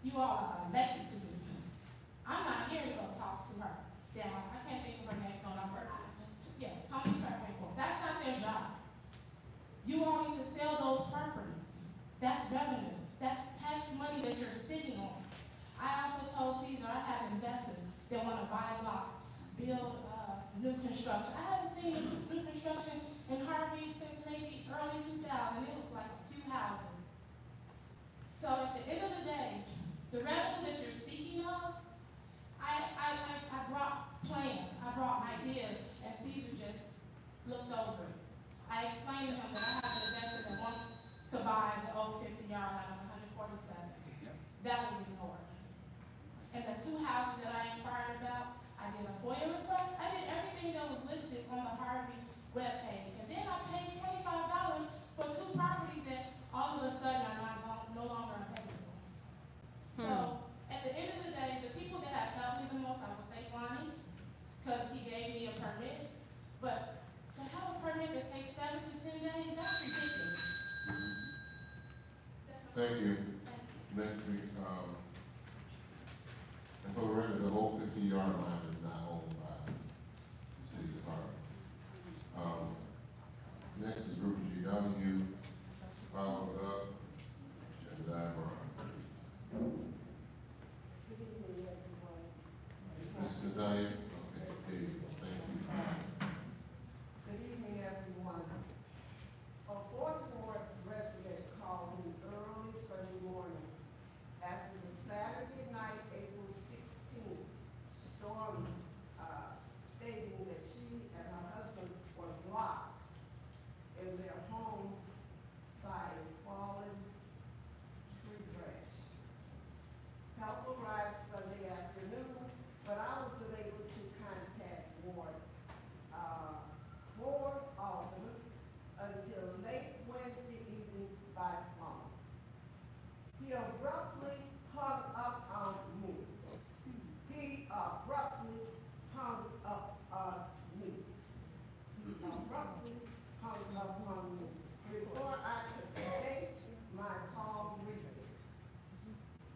you all are elected to do. I'm not here to go talk to her. Now, I can't think of her name, phone number. Yes, Tony Fairbank. That's not their job. You all need to sell those properties. That's revenue. That's tax money that you're sitting on. I also told Caesar I have investors that want to buy blocks, build new construction. I haven't seen new construction in Harvey since maybe early 2000. It was like a few houses. So at the end of the day, the revenue that you're speaking of, I brought plans, I brought ideas, and Caesar just looked over it. I explained to him that I have an investor that wants to buy the old 50-yard line on 147. That was ignored. And the 2 houses that I inquired about, I did a FOIA request. I did everything that was listed on the Harvey webpage. And then I paid $25 for 2 properties that all of a sudden are no longer available. So at the end of the day, the people that have helped me the most, I would thank Lonnie, because he gave me a permit. But to have a permit that takes 7 to 10 days, that's ridiculous. Thank you. Next week, and for the record, the whole 50-yard line is not owned by the city of Harvey. Next is Ruby G. Donahue, followed up Jedediah Brown. Good evening, everyone. Ms. Donahue, okay, there you go. Thank you. Good evening, everyone. A Fourth Ward resident called me early Sunday morning after the Saturday night, April 16th, stories stating that she and her husband were blocked in their home by a fallen tree branch. Help arrived Sunday afternoon, but I was unable to contact Ward 4 Alderman until late Wednesday evening by phone. He abruptly hung up on me. He abruptly hung up on me. He abruptly hung up on me before I could state my call reason.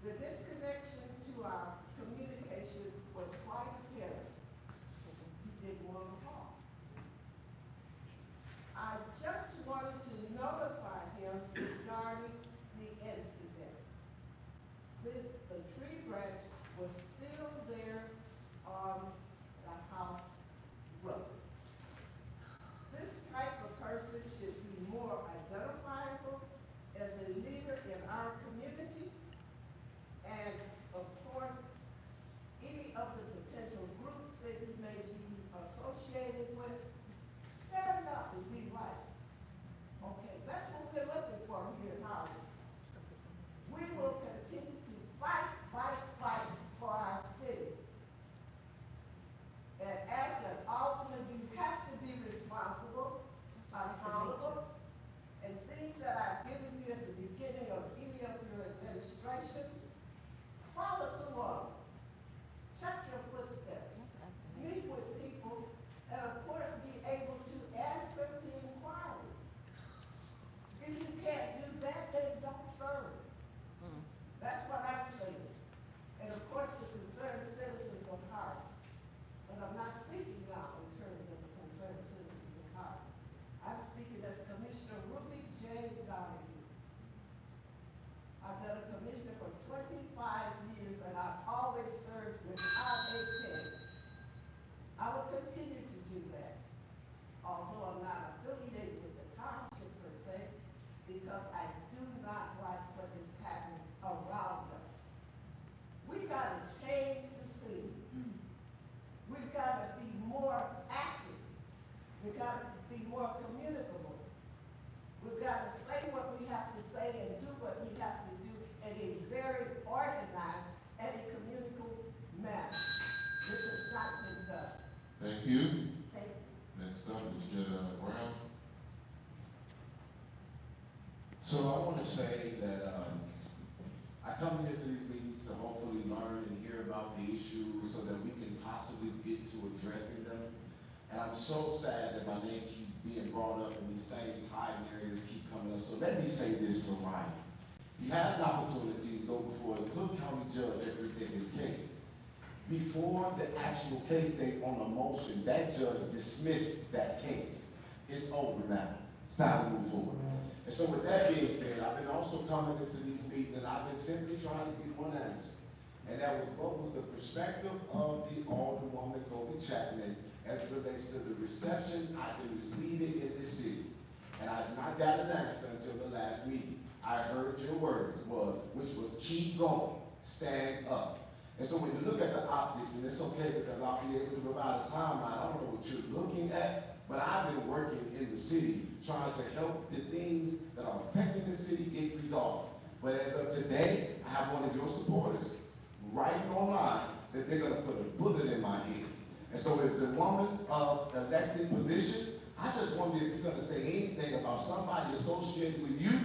The disconnection to our communication was quite apparent. He didn't want to talk. I just wanted to notify him regarding the incident. fight for our city. And as an alderman, you have to be responsible, accountable, and things that I've given you at the beginning of any of your administrations, follow through on them. Check your footsteps. Meet with people, and of course, be able to answer the inquiries. If you can't do that, then don't serve. That's what I'm saying. And of course, the concerned citizens of Harvey. But I'm not speaking now in terms of the concerned citizens of Harvey. I'm speaking as Commissioner Ruby J. Donahue. I've been a commissioner for 25 years, and I've always served without a penny. I will continue to do that, although I'm not affiliated with the township per se, because I do not like what is happening around us. We gotta change the city. We've gotta be more active. We've gotta be more communicable. We've gotta say what we have to say and do what we have to do in a very organized and a communicable manner. This has not been done. Thank you. Thank you. Next up is Jenna Brown. So I want to say that I come here to these meetings to hopefully learn and hear about the issues so that we can possibly get to addressing them. And I'm so sad that my name keeps being brought up and these same time areas keep coming up. So let me say this for Ryan. He had an opportunity to go before the Cook County judge and present his case. Before the actual case date on the motion, that judge dismissed that case. It's over now. It's time to move forward. And so with that being said, I've been also coming into these meetings and I've been simply trying to get one answer. And that was what was the perspective of the Alderwoman Kobe Chapman as it relates to the reception I've been receiving in this city. And I've not got an answer until the last meeting. I heard your word which was keep going, stand up. And so when you look at the optics, and it's okay because I'll be able to provide a timeline, I don't know what you're looking at, but I've been working in the city trying to help the things that are affecting the city get resolved. But as of today, I have one of your supporters writing online that they're gonna put a bullet in my head. And so if it's a woman of elected position, I just wonder if you're gonna say anything about somebody associated with you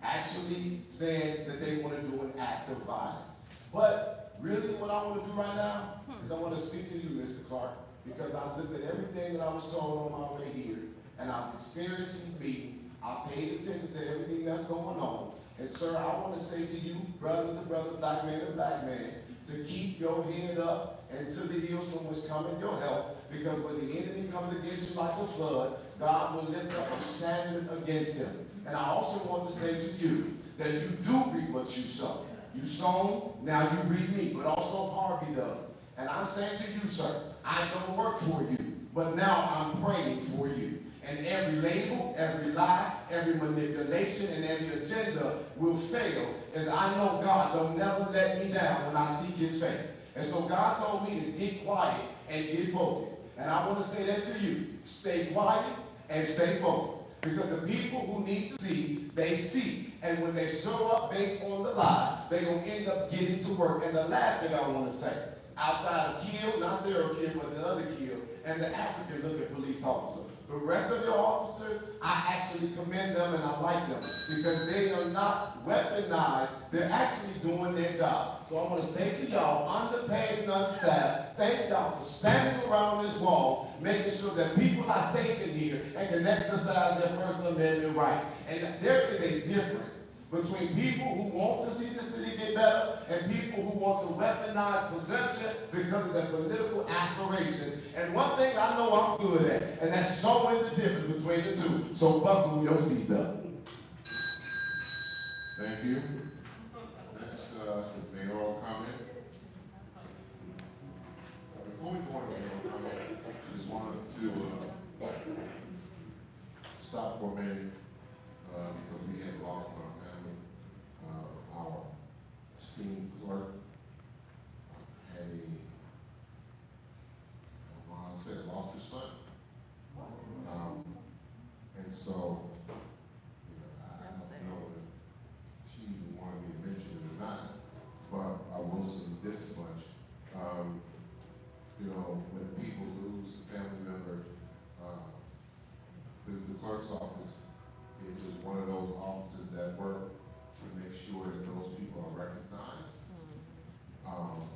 actually saying that they wanna do an act of violence. But really what I wanna do right now is I wanna speak to you, Mr. Clark, because I looked at everything that I was told on my way here, and I've experienced these meetings, I've paid attention to everything that's going on. And sir, I wanna say to you, brother to brother, black man to black man, to keep your head up and to the hills from which cometh your help, because when the enemy comes against you like a flood, God will lift up a standard against him. And I also want to say to you that you do reap what you sow. You sown, now you reap me, but also Harvey does. And I'm saying to you, sir, I don't work for you, but now I'm praying for you. And every label, every lie, every manipulation, and every agenda will fail, as I know God don't never let me down when I seek his face. And so God told me to get quiet and get focused. And I want to say that to you. Stay quiet and stay focused. Because the people who need to see, they see. And when they show up based on the lie, they're going to end up getting to work. And the last thing I want to say, outside of kill, not their kill, but the other kill, and the African looking police officer. The rest of your officers, I actually commend them and I like them because they are not weaponized. They're actually doing their job. So I want to say to y'all, underpaid and understaffed, thank y'all for standing around this wall, making sure that people are safe in here and can exercise their First Amendment rights. And there is a difference between people who want to see the city get better and people who want to weaponize perception because of their political aspirations. And one thing I know I'm good at, and that's showing the difference between the two. So buckle your seatbelt. Thank you. Next is mayoral comment. Before we go into mayoral comment, I just want us to stop for a minute because we have lost in our family. Our esteemed clerk had Ron said, lost her son. And so, I don't know if she wanted me to mention it or not, but sure that those people are recognized,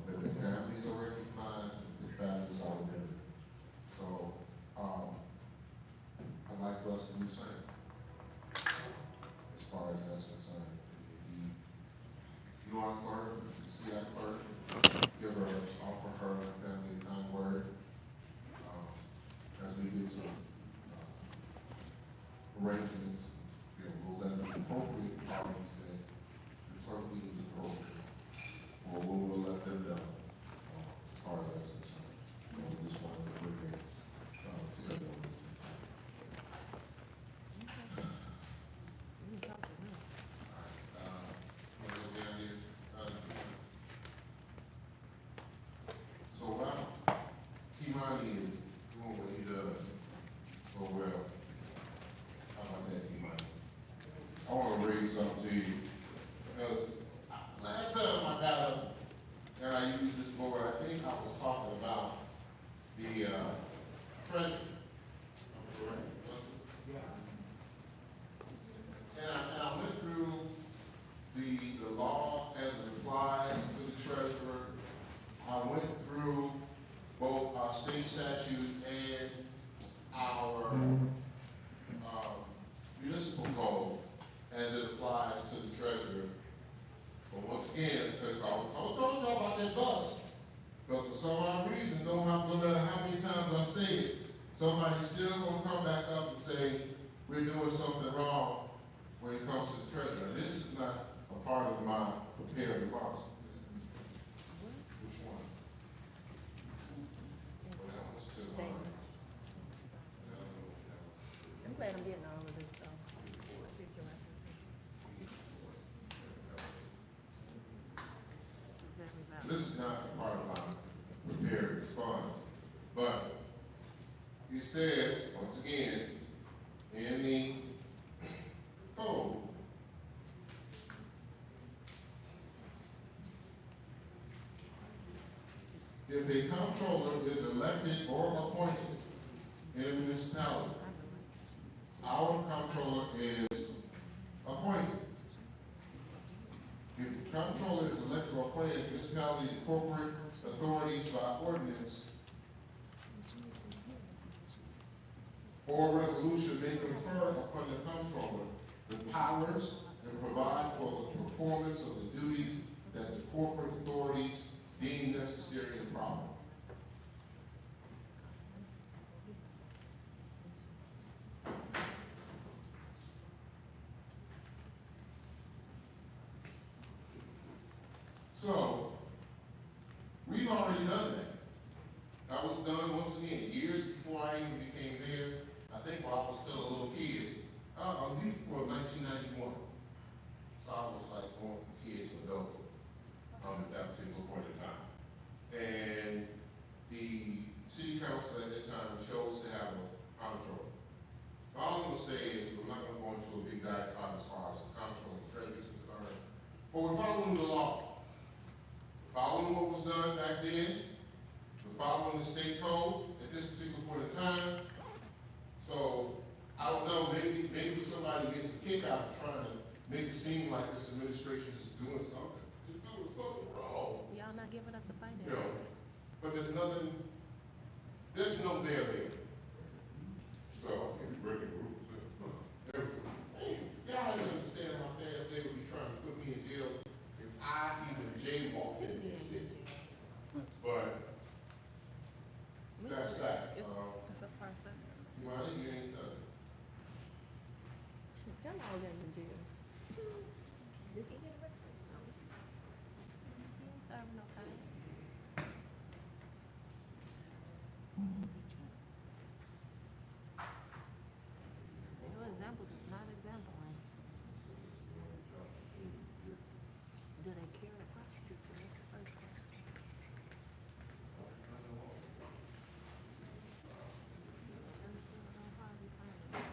that their families are recognized, that their families are remembered. So, I'd like for us to do the same, as far as that's concerned. If you are a clerk, if you see that clerk, give her, offer her and her family a kind word, as we get some, arrangements, we'll let the appropriate parties that the clerk deems appropriate, or we'll let them know, as far as that's concerned. We just want to bring it, together on this. So while Kimani is doing what he does so well, how about that, Kimani? I want to raise something to you, because last time I got up and I used this board, I think I was talking about the treasury. Am I correct? And I went through the law as it applies to the treasurer. I went through both our state statute and our municipal code as it applies to the treasurer. But once again, I told y'all about that bus. Because for some odd reason, no matter how many times I say it, somebody's still gonna come back up and say, we're doing something wrong when it comes to the treasurer. This is not a part of my prepared remarks. Which one? Well, that one's still on. I'm glad I'm getting all of this stuff. This is not a part of my prepared response, but it says, once again, in the code, if a comptroller is elected or appointed in a municipality, our comptroller is appointed. If the comptroller is elected or appointed in a municipality, the corporate authorities by ordinance or resolution may confer upon the comptroller the powers and provide for the performance of the duties that the corporate authorities deem necessary and proper. So, we've already done that. That was done once again, years before I even became mayor. I think while I was still a little kid, at least for 1991. So I was like going from kid to adult, at that particular point in time. And the city council at that time chose to have a comptroller. All I'm gonna say is, we're not gonna go into a big diatribe as far as the comptroller and treasury is concerned, but we're following the law. We're following what was done back then. We're following the state code at this particular point in time. So, I don't know, maybe somebody gets a kick out of trying to make it seem like this administration is doing something. They're doing something wrong. Y'all not giving us the You know, finances. but there's no there there. So, maybe breaking rules. Hey, y'all have to understand how fast they would be trying to put me in jail if I even jaywalked in this city. But, that's that. It's a process. You want to get anything done? Y'all all getting in jail. Did he get arrested? No. He ain't serving no time. Your examples is not exemplary. Do they care to prosecute you? That's the first question. Harvey finance.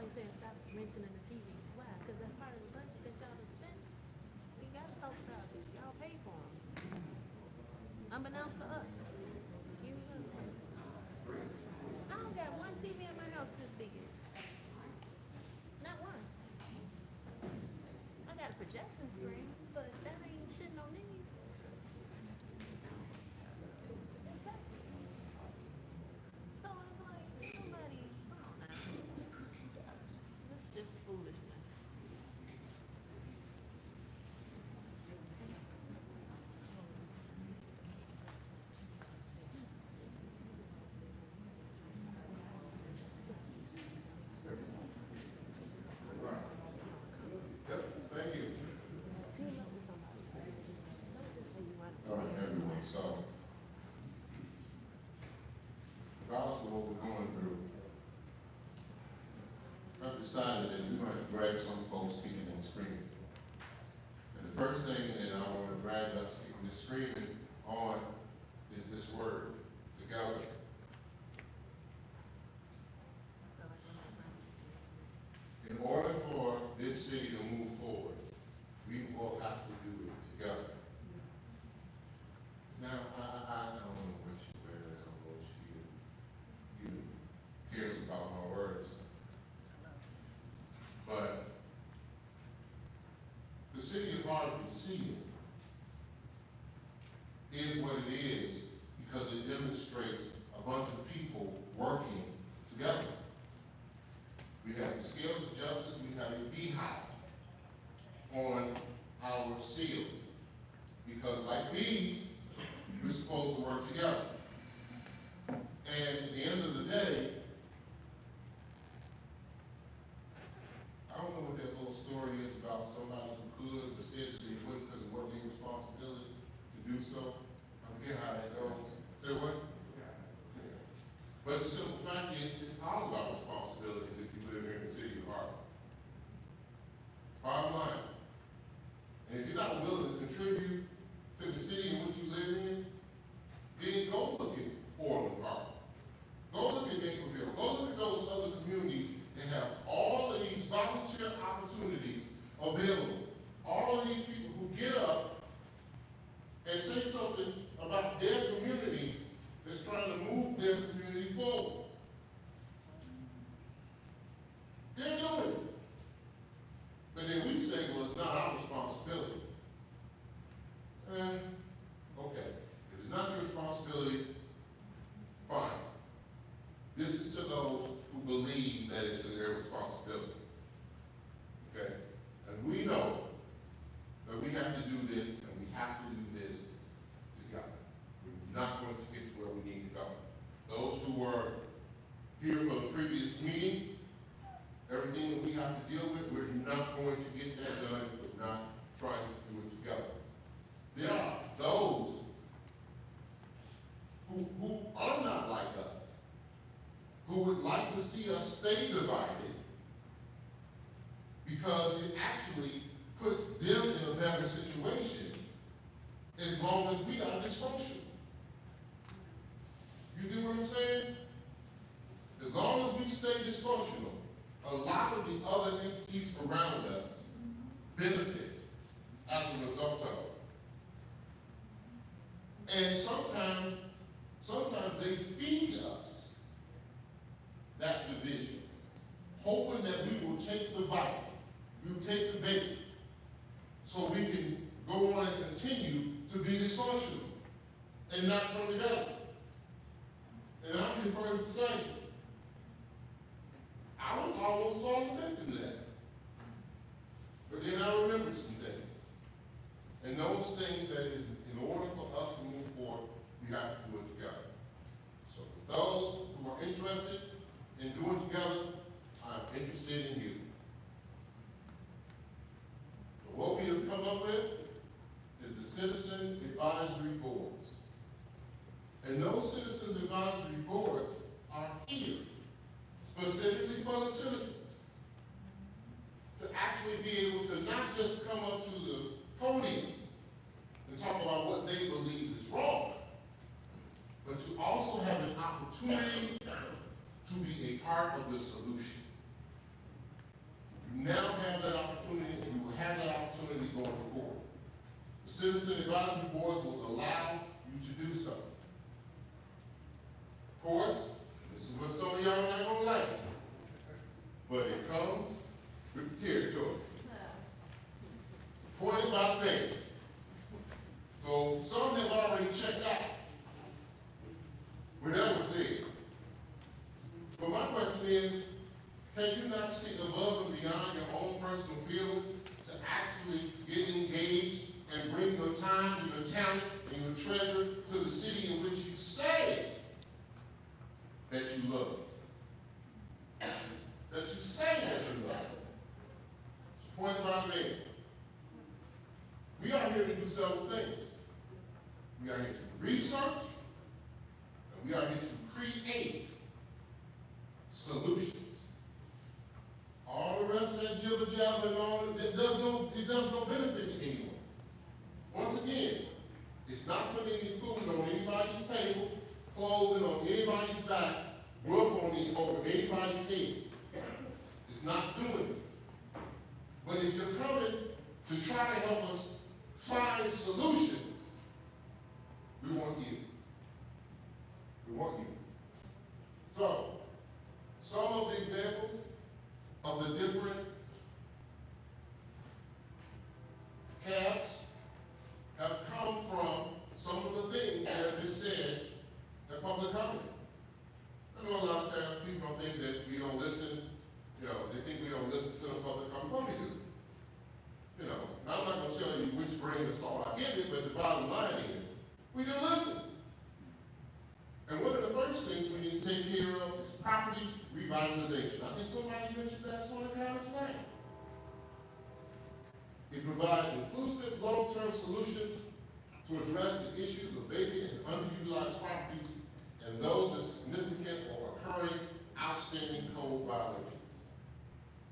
they said stop mentioning the TVs. Why? Because that's part of the budget that y'all have spent. We gotta talk about it. Y'all pay for them. Unbeknownst to us. Excuse us, but I don't got one TV in my house this big. Not one. I got a projection screen, but that ain't shit no knees. Exactly. So it's like, somebody, come on now. This is just foolishness. Yep, thank you. Team up with somebody. Don't just say you want to. All right, everyone, so regardless of what we're going through, I've decided that we're going to drag some folks kicking and screaming. And the first thing that I want to drag us kicking and screaming on is this word, together. In order for this city to move forward, we will have to do it together. Now, I don't know what you wear, I don't know if you cares about my words. But the city of Harvey seal is what it is because it demonstrates a bunch of people working together. We have the scales of justice, we have a beehive on our seal. Because like bees, we're supposed to work together. And at the end of the day, I don't know what that little story is about somebody who could, but said that they wouldn't because it wasn't their responsibility to do so. I forget how that goes. Say what? Yeah. But the simple fact is, it's all of our responsibilities if you live here in the city of Harvey. Bottom line. And if you're not willing to contribute to the city in which you live in, then go look at Orland Park. Go look at Naperville. Go look at those other communities that have all of these volunteer opportunities available. All of these people who get up and say something about their communities that's trying to move their community forward. They're doing it. But then we say, well, it's not our responsibility. Okay, if it's not your responsibility, fine. This is to those who believe that it's their responsibility. Okay? And we know that we have to do this, and we have to do this together. We're not going to get to where we need to go. Those who were here for the previous meeting, everything that we have to deal with, we're not going to get that done if we're not trying to do it together. There are those who are not like us, who would like to see us stay divided because it actually puts them in a better situation as long as we are dysfunctional. You get what I'm saying? As long as we stay dysfunctional, a lot of the other entities around us benefit as a result of it. And sometimes they feed us that division, hoping that we will take the bite, we will take the bait, so we can go on and continue to be dysfunctional and not come together. And I'm the first to say, I was almost falling victim to that. But then I remembered some things. And those things that is, in order for us to move forward, we have to do it together. So for those who are interested in doing together, I'm interested in you. But what we have come up with is the Citizen Advisory Boards. And those Citizens Advisory Boards are here specifically for the citizens to actually be able to not just come up to the podium and talk about what they believe is wrong, but to also have an opportunity to be a part of the solution. advisory boards will allow you to do so. Of course, this is what some of y'all are not gonna like, but it comes with the territory. Supported by the mayor. So some have already checked out when that was said. But my question is, can you not sit above and beyond your own personal feelings to actually get engaged and bring your time, your talent, and your treasure to the city in which you say that you love? That you say that you love. Supported by the mayor. We are here to do several things. We are here to research, and we are here to create solutions. All the rest of that jibber jabber and all that, it does no benefit to anyone. Once again, it's not putting any food on anybody's table, clothing on anybody's back, roof over anybody's head. It's not doing it. But if you're coming to try to help us find solutions, we want you. We want you. So, some of the examples of the different cabs have come from some of the things that have been said at public comment. I know a lot of times people don't think that we don't listen, they think we don't listen to the public comment, but we do. Now I'm not going to tell you which grain of salt I give it, but the bottom line is, we do listen. And one of the first things we need to take care of is property revitalization. I think somebody mentioned that on the couch tonight. It provides inclusive, long-term solutions to address the issues of vacant and underutilized properties and those with significant or occurring outstanding code violations.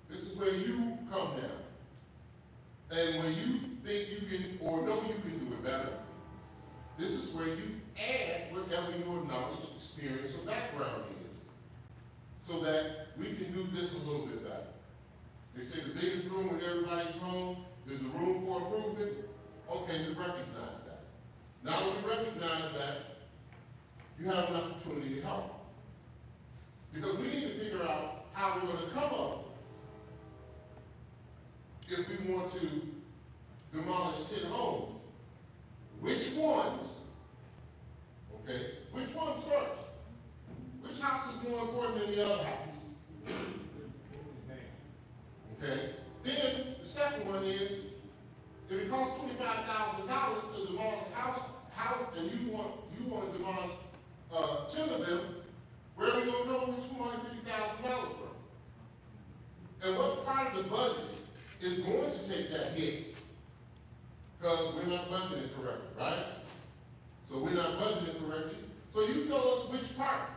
This is where you come down. And when you think you can, or know you can do it better, this is where you add whatever your knowledge, experience, or background is, so that we can do this a little bit better. They say the biggest room in everybody's home is the room for improvement. Okay, we recognize that. Now that we recognize that, you have an opportunity to help. Because we need to figure out how we're going to come up if we want to demolish 10 homes. Which ones, okay, which ones first? Which house is more important than the other house? Okay, then the second one is, if it costs $25,000 to demolish a house and you want to demolish 10 of them, where are we going to come with $250,000 from? And what part of the budget is going to take that hit? Because we're not budgeting correctly, right? So we're not budgeting correctly. So you tell us which part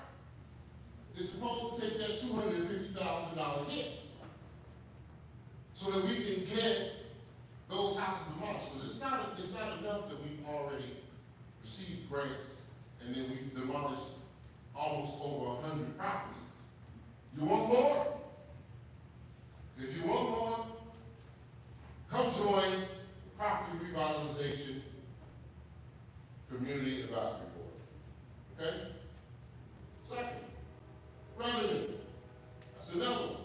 is supposed to take that $250,000 hit, so that we can get those houses demolished. Because it's not enough that we've already received grants and then we've demolished almost over 100 properties. You want more? If you want more, come join the Property Revitalization Community Advisory Board. Okay? Second, revenue. That's another one.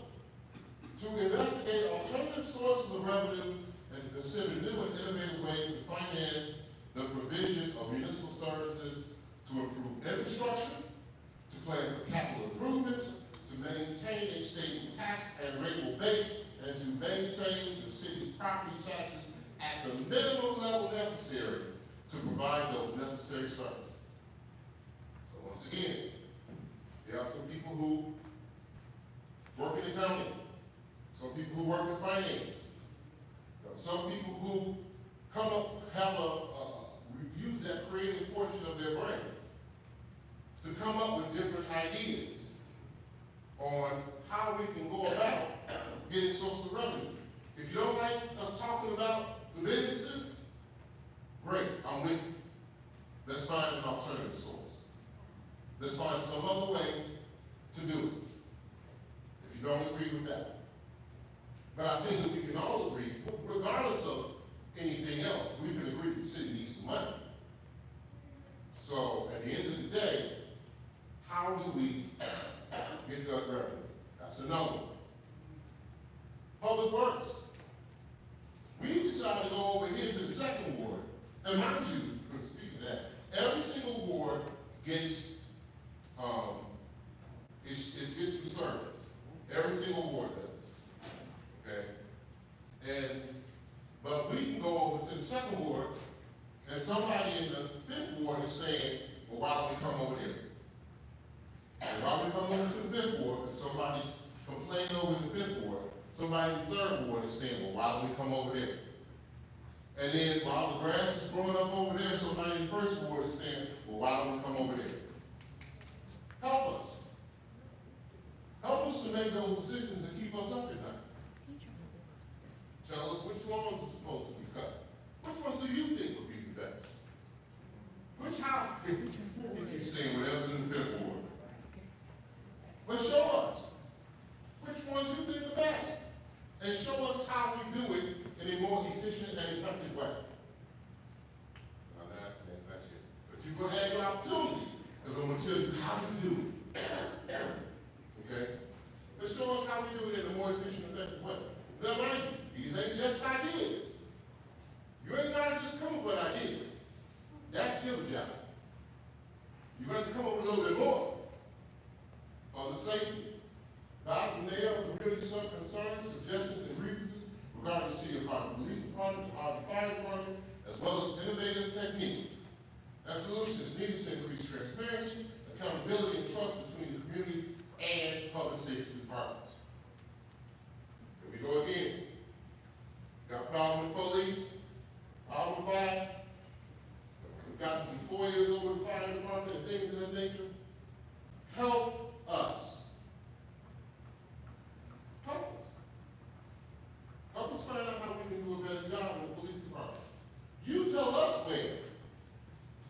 To investigate alternative sources of revenue and to consider new and innovative ways to finance the provision of municipal services, to improve infrastructure, to plan for capital improvements, to maintain a stable tax and rateable base, and to maintain the city's property taxes at the minimum level necessary to provide those necessary services. So once again, there are some people who work in accounting, some people who work in finance, some people who use that creative portion of their brain to come up with different ideas on how we can go about getting sources of revenue. If you don't like us talking about the businesses, great, I'm with you. Let's find an alternative source. Let's find some other way to do it. If you don't agree with that. But I think that we can all agree, regardless of anything else. We can agree the city needs some money. So at the end of the day, how do we get that revenue? That's another one. Public Works. We decided to go over here to the second ward. And mind you, speaking of that, every single ward gets it gets some service. Every single ward does. Okay? But we can go over to the second ward, and somebody in the fifth ward is saying, well, why don't we come over there? And why don't we come over to the fifth ward? Because somebody's complaining over in the fifth ward. Somebody in the third ward is saying, well, why don't we come over there? And then while the grass is growing up over there, somebody in the first ward is saying, well, why don't we come over there? Help us. Help us to make those decisions and keep us up at night. Tell us which lawns are supposed to be cut. Which ones do you think would be the best? Which house? You're saying whatever's in the fifth ward. But show us which ones you think are best. And show us how we do it in a more efficient and effective way. Now, that's it. But you're going to have your opportunity, because I'm going to tell you how you do it. Okay? But show us how we do it in a more efficient and effective way. Now, mind you, these ain't just ideas. You ain't got to just come up with ideas. That's your job. You got to come up with a little bit more. Public safety. Advise the mayor of community concerns, suggestions, and grievances regarding the city of Harvey Police Department, the Harvey Fire Department, as well as innovative techniques and solutions needed to increase transparency, accountability, and trust between the community and public safety departments. Here we go again. Got a problem with police, problem with fire. We've gotten some foyers over the fire department and things of that nature. Help us. Help us. Help us find out how we can do a better job in the police department. You tell us where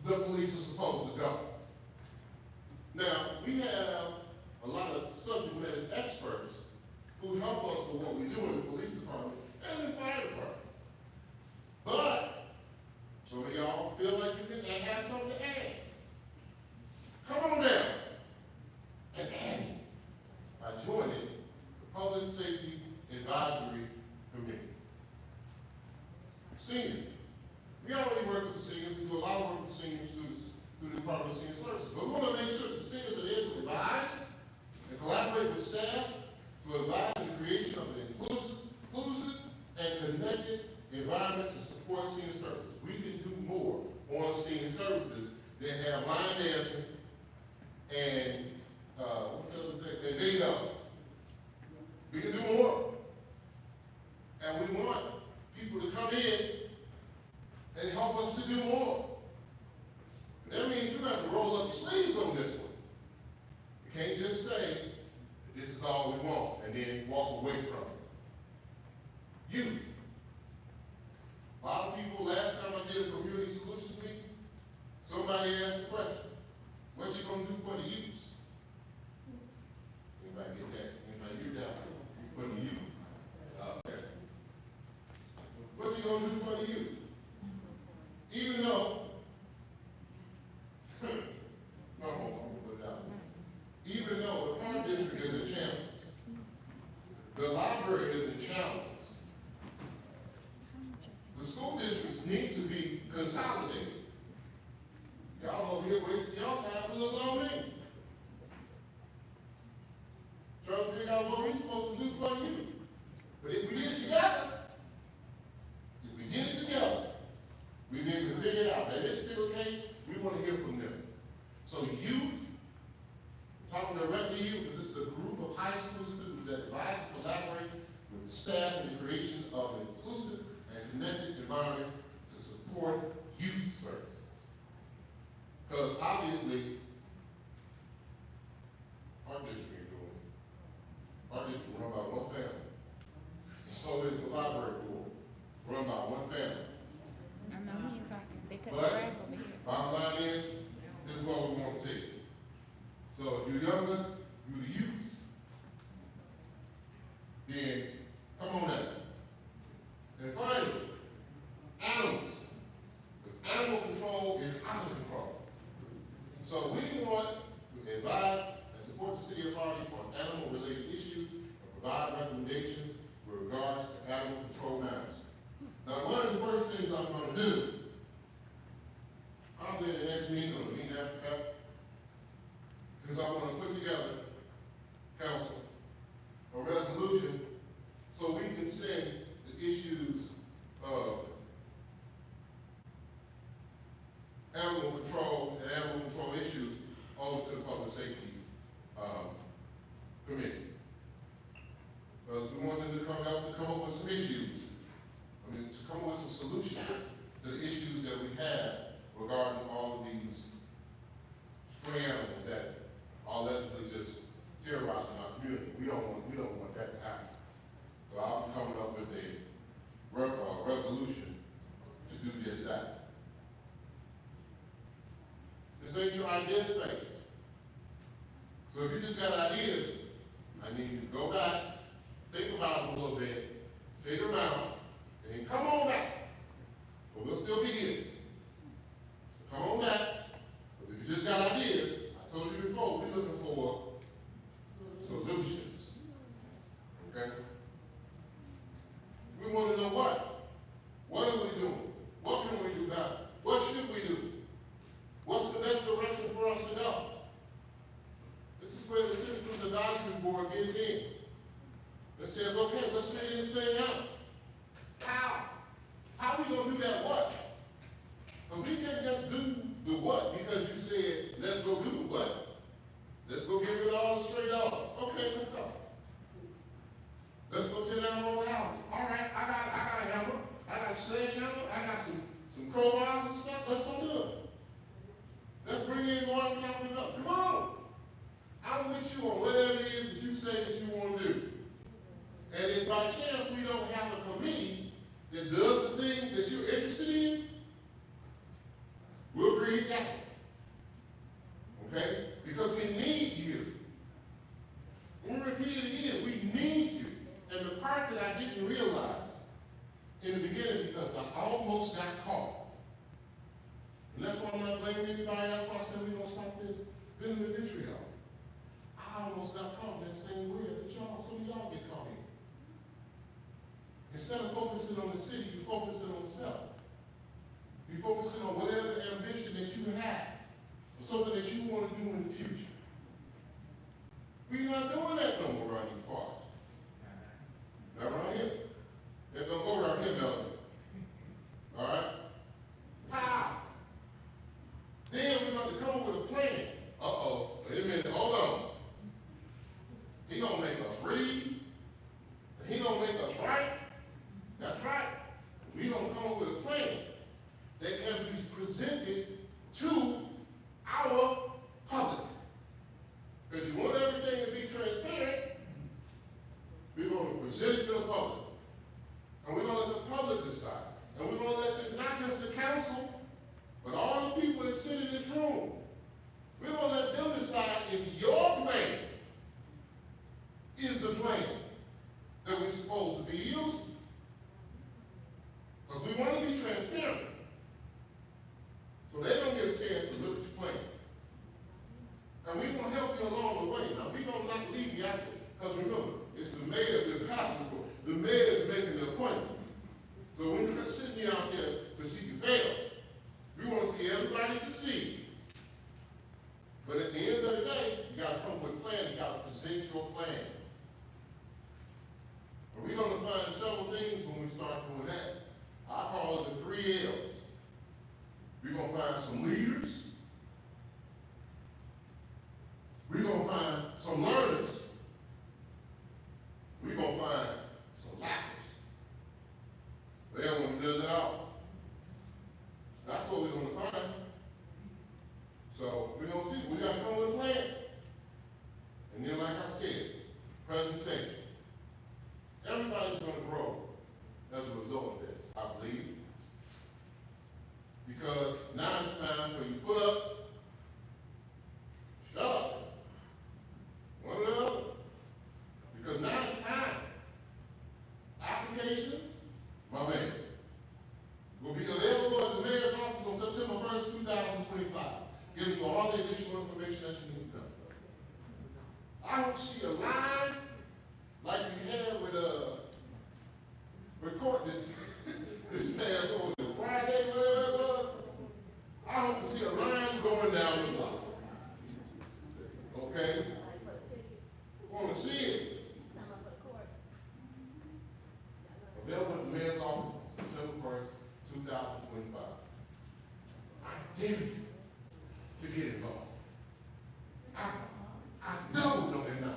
the police are supposed to go. Now, we have a lot of subject matter experts who help us with what we do in the police department and the fire department. But some of y'all feel like you can have something to add. Come on down and add it by joining the Public Safety Advisory Committee. Seniors. We already work with the seniors. We do a lot of work with seniors through the Department of Senior Services. But we want to make sure that the seniors are there to advise and collaborate with staff to advise in the creation of an inclusive and connected environment to support senior services. We can do more on senior services than have line dancing and what's the other thing? And bingo. We can do more. And we want people to come in and help us to do more. And that means you have to roll up your sleeves on this one. You can't just say, this is all we want, and then walk away from it. Youth. A lot of people, last time I did a community solutions meeting, somebody asked the question, what you gonna do for the youths? Anybody get that? Anybody get that? For the youth. Okay. What you gonna do for the youth? Even though, no, I'm gonna put it out. Even though the park district is a challenge, the library is a challenge. The school districts need to be consolidated. Y'all over here wasting y'all time for little old me. Trying to figure out what we're supposed to do for you. But if we did it together, we'd be able to figure it out. Now, in this particular case, we want to hear from them. So youth, talking directly to you, because this is a group of high school students that advise and collaborate with the staff in the creation of an inclusive and connected environment to support youth services. Because obviously, our district ain't doing it. Our district run by one family. So is the library board, run by one family. I know he ain't talking. They cut the But grass over here. bottom line is, this is what we want to see. So if you're younger, you're the youth, then come on down. And finally, Now, one of the first things I'm going to do, I'll be in the next meeting or the meeting after that, because I want to put together, council, a resolution so we can send the issues of animal control and animal control issues over to the public safety committee. Because we want them to come up with some issues. I mean, to come up with some solutions to the issues that we have regarding all of these stray animals that are allegedly just terrorizing our community. We don't want that to happen. So I'll be coming up with a resolution to do just that. This ain't your idea space. So if you just got ideas, I need you to go back, think about it a little bit, figure them out, and then come on back. But we'll still be here. So come on back. But if you just got ideas, I told you before, we're looking for solutions. Okay? We want to know what? What are we doing? What can we do about it? What should we do? What's the best direction for us to go? This is where the Citizens Advisory Board gets in. It says, okay, let's figure this thing out. How? How are we going to do that what? But we can't just do the what because you said, let's go do the what. Let's go get rid of all the stray dogs. Okay, let's go. Let's go tear down all the houses. All right, I got a hammer. I got a sledgehammer. I got some crowbars and stuff. Let's go do it. Let's bring in more economic development. Come on. I'm with you on whatever it is that you say that you want to do. And if by chance we don't have a committee that does the things that you're interested in, we'll create that one. Okay? Because we need you. Let me repeat it again. We need you. And the part that I didn't realize in the beginning, because I almost got caught. And that's why I'm not blaming anybody else. I said we're going to stop this venom and vitriol. I almost got caught in that same way that some of y'all get caught in. Instead of focusing on the city, you're focusing on self. You're focusing on whatever ambition that you have, or something that you want to do in the future. We're not doing that no more around these parts. Not around here. That don't go around here, Melvin. All right? How? Then we're going to come up with a plan. Uh-oh, wait a minute, hold on. He gonna make us read, and he gonna make us write. That's right. We gonna come up with a plan that can be presented to our public. Because you want everything to be transparent, we're gonna present it to the public. And we're gonna let the public decide. And we're gonna let not just the council, but all the people that sit in this room, we're gonna let them decide if your plan is the plan that we're supposed to be using. Because we want to be transparent. So they don't get a chance to look at your plan. And we're going to help you along the way. Now, we're going to not leave you out there. Because remember, it's the mayor's impossible. The mayor's making the appointments. So when you're sitting here out there to see you fail, we want to see everybody succeed. But at the end of the day, you got to come up with a plan. You got to present your plan. And we're going to find several things when we start doing that. I call it the 3 L's. We're going to find some leaders. We're going to find some learners. We're going to find some lackers. They don't want to do it all. That's what we're going to find. So we're going to see. We got to come with a plan. And then, like I said, presentation. Everybody's going to grow as a result of this, I believe. Because now it's time for you to put up, shut up, one or the other. Because now it's time. Applications, my man, will be available at the mayor's office on September 1st, 2025, giving you all the additional information that you need to know. I don't see a line like we had with court this this past over the Friday, whatever it was, I hope to see a line going down the block. Okay? Want to see it. Available at the mayor's office, September 1st, 2025. I dare you to get involved. I doubled on it now.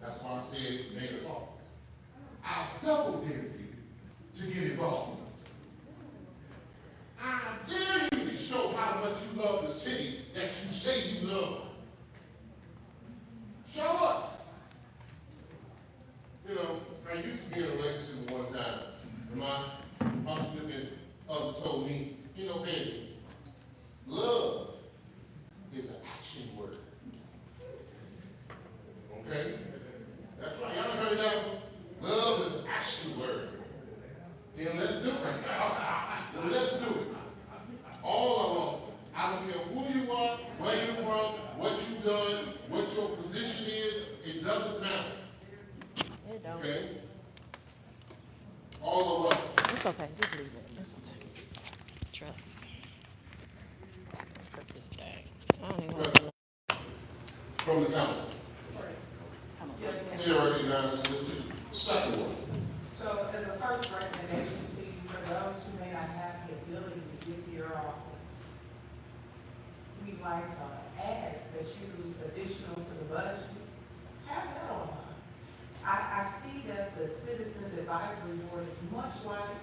That's why I said mayor's office. I double dare you to get involved. I dare you to show how much you love the city that you say you love. Show us. You know, I used to be in a relationship one time, and my significant other told me, you know, baby, love is an action word. Okay? That's right. Y'all heard that one? Love is an action word. Then let's do it. Then let's do it. All along. I don't care who you are, where you're from, what you've done, what your position is, it doesn't matter. It don't. Okay? All along. It's okay. Just leave it. It's okay. Trust. Let's put this back. I don't even want to. From the council. Yes, ma'am. Chair recognizes the second one. So as a first recommendation to you, for those who may not have the ability to get to your office, we'd like to ask that you, additional to the budget, have that online. I see that the Citizens Advisory Board is much like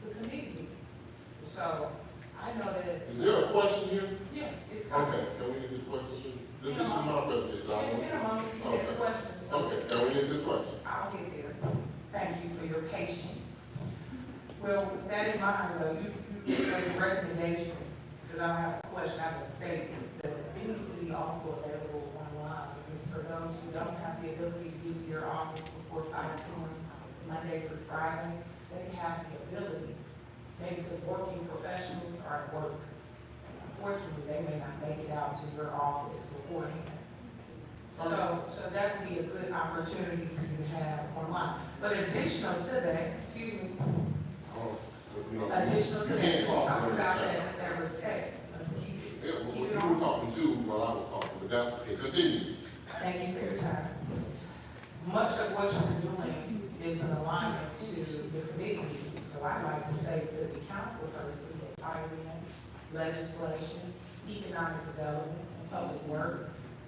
the committee meetings. So I know that. Is there a question here? Yeah, it's coming. Okay, can we get the question? This is my presentation. I want In a moment, you said the question. So Okay, can we get the question? I'll get there. Thank you for your patience. Well, with that in mind, though, you as a recommendation, because I don't have a question, I have a statement, that it needs to be also available online. Because for those who don't have the ability to get to your office before 5 p.m. Monday through Friday, they have the ability, maybe because working professionals are at work. Unfortunately, they may not make it out to your office beforehand. So that would be a good opportunity for you to have online. But additional to that, excuse me, additional to that, you talked about that respect. Let's keep it. Yeah, well, keep it you on. were talking too while I was talking, but that's okay. Continue. Thank you for your time. Much of what you're doing is in alignment to the committee meetings. So I'd like to say to the council persons of finance, legislation, economic development, and public works,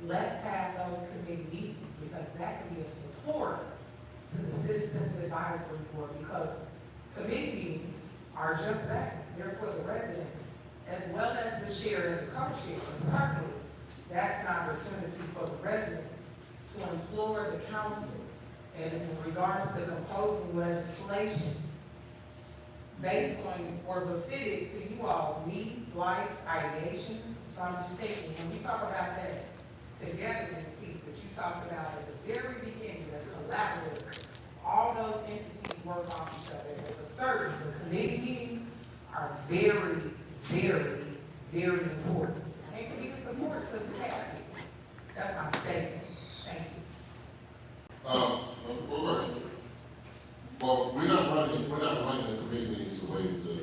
let's have those committee meetings because that can be a support to the Citizens Advisory Board because committee meetings are just that. They're for the residents as well as the chair and the co-chair. Certainly, that's an opportunity for the residents to implore the council and in regards to composing legislation based on or befitted to you all's needs, likes, ideations. So I'm just thinking, when we talk about that togetherness piece that you talked about at the very beginning, the collaborative, all those entities work off each other. But for certain, the committee meetings are very, very, very important. And can be a support to the cabinet. That's my statement. Thank you. Well, we're not running the committee meetings the way that the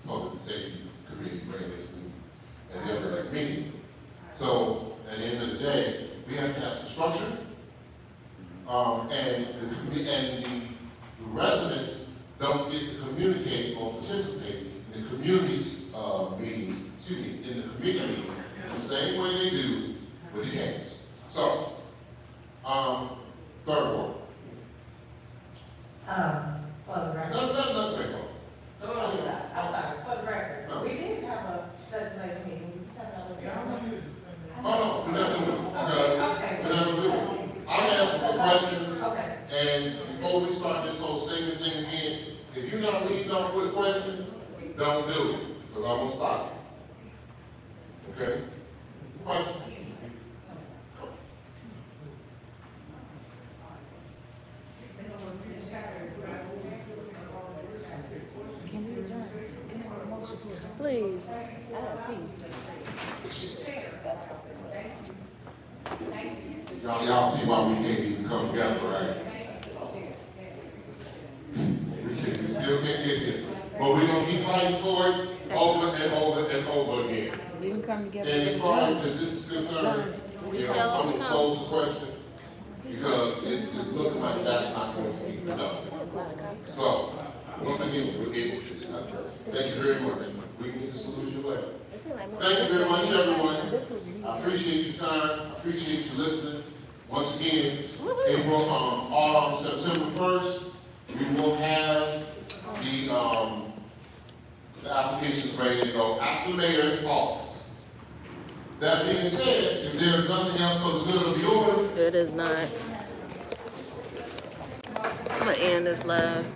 public safety committee ran this meeting and the other this meeting. So at the end of the day, we have to have some structure. And the residents don't get to communicate or participate in the community's meetings, in the committee meetings, the same way they do with the games. So, third one. For the record. I'm sorry, for the record. We did have a legislative meeting. We just had another. Oh, no, we're not doing it. We're not gonna do it. I'm asking for questions. Okay. And before we start this whole segment thing again, if you're not leading off with a question, don't do it, because I'm gonna stop you. Okay? Question? Can we adjourn? Can I have a motion to adjourn? Please. Y'all see why we can't even come together, right? We still can't get here. But we're gonna keep fighting for it over and over and over again. We can come together. And as far as this is concerned, I'm gonna close the question because it's looking like that's not going to be productive. So, once again, we're able to, thank you very much. We can get the solution later. Thank you very much, everyone. I appreciate your time. I appreciate you listening. Once again, September 1st, we will have the applications ready to go at the mayor's office. That being said, if there's nothing else for the good of the order, It is not. I'm gonna end this live.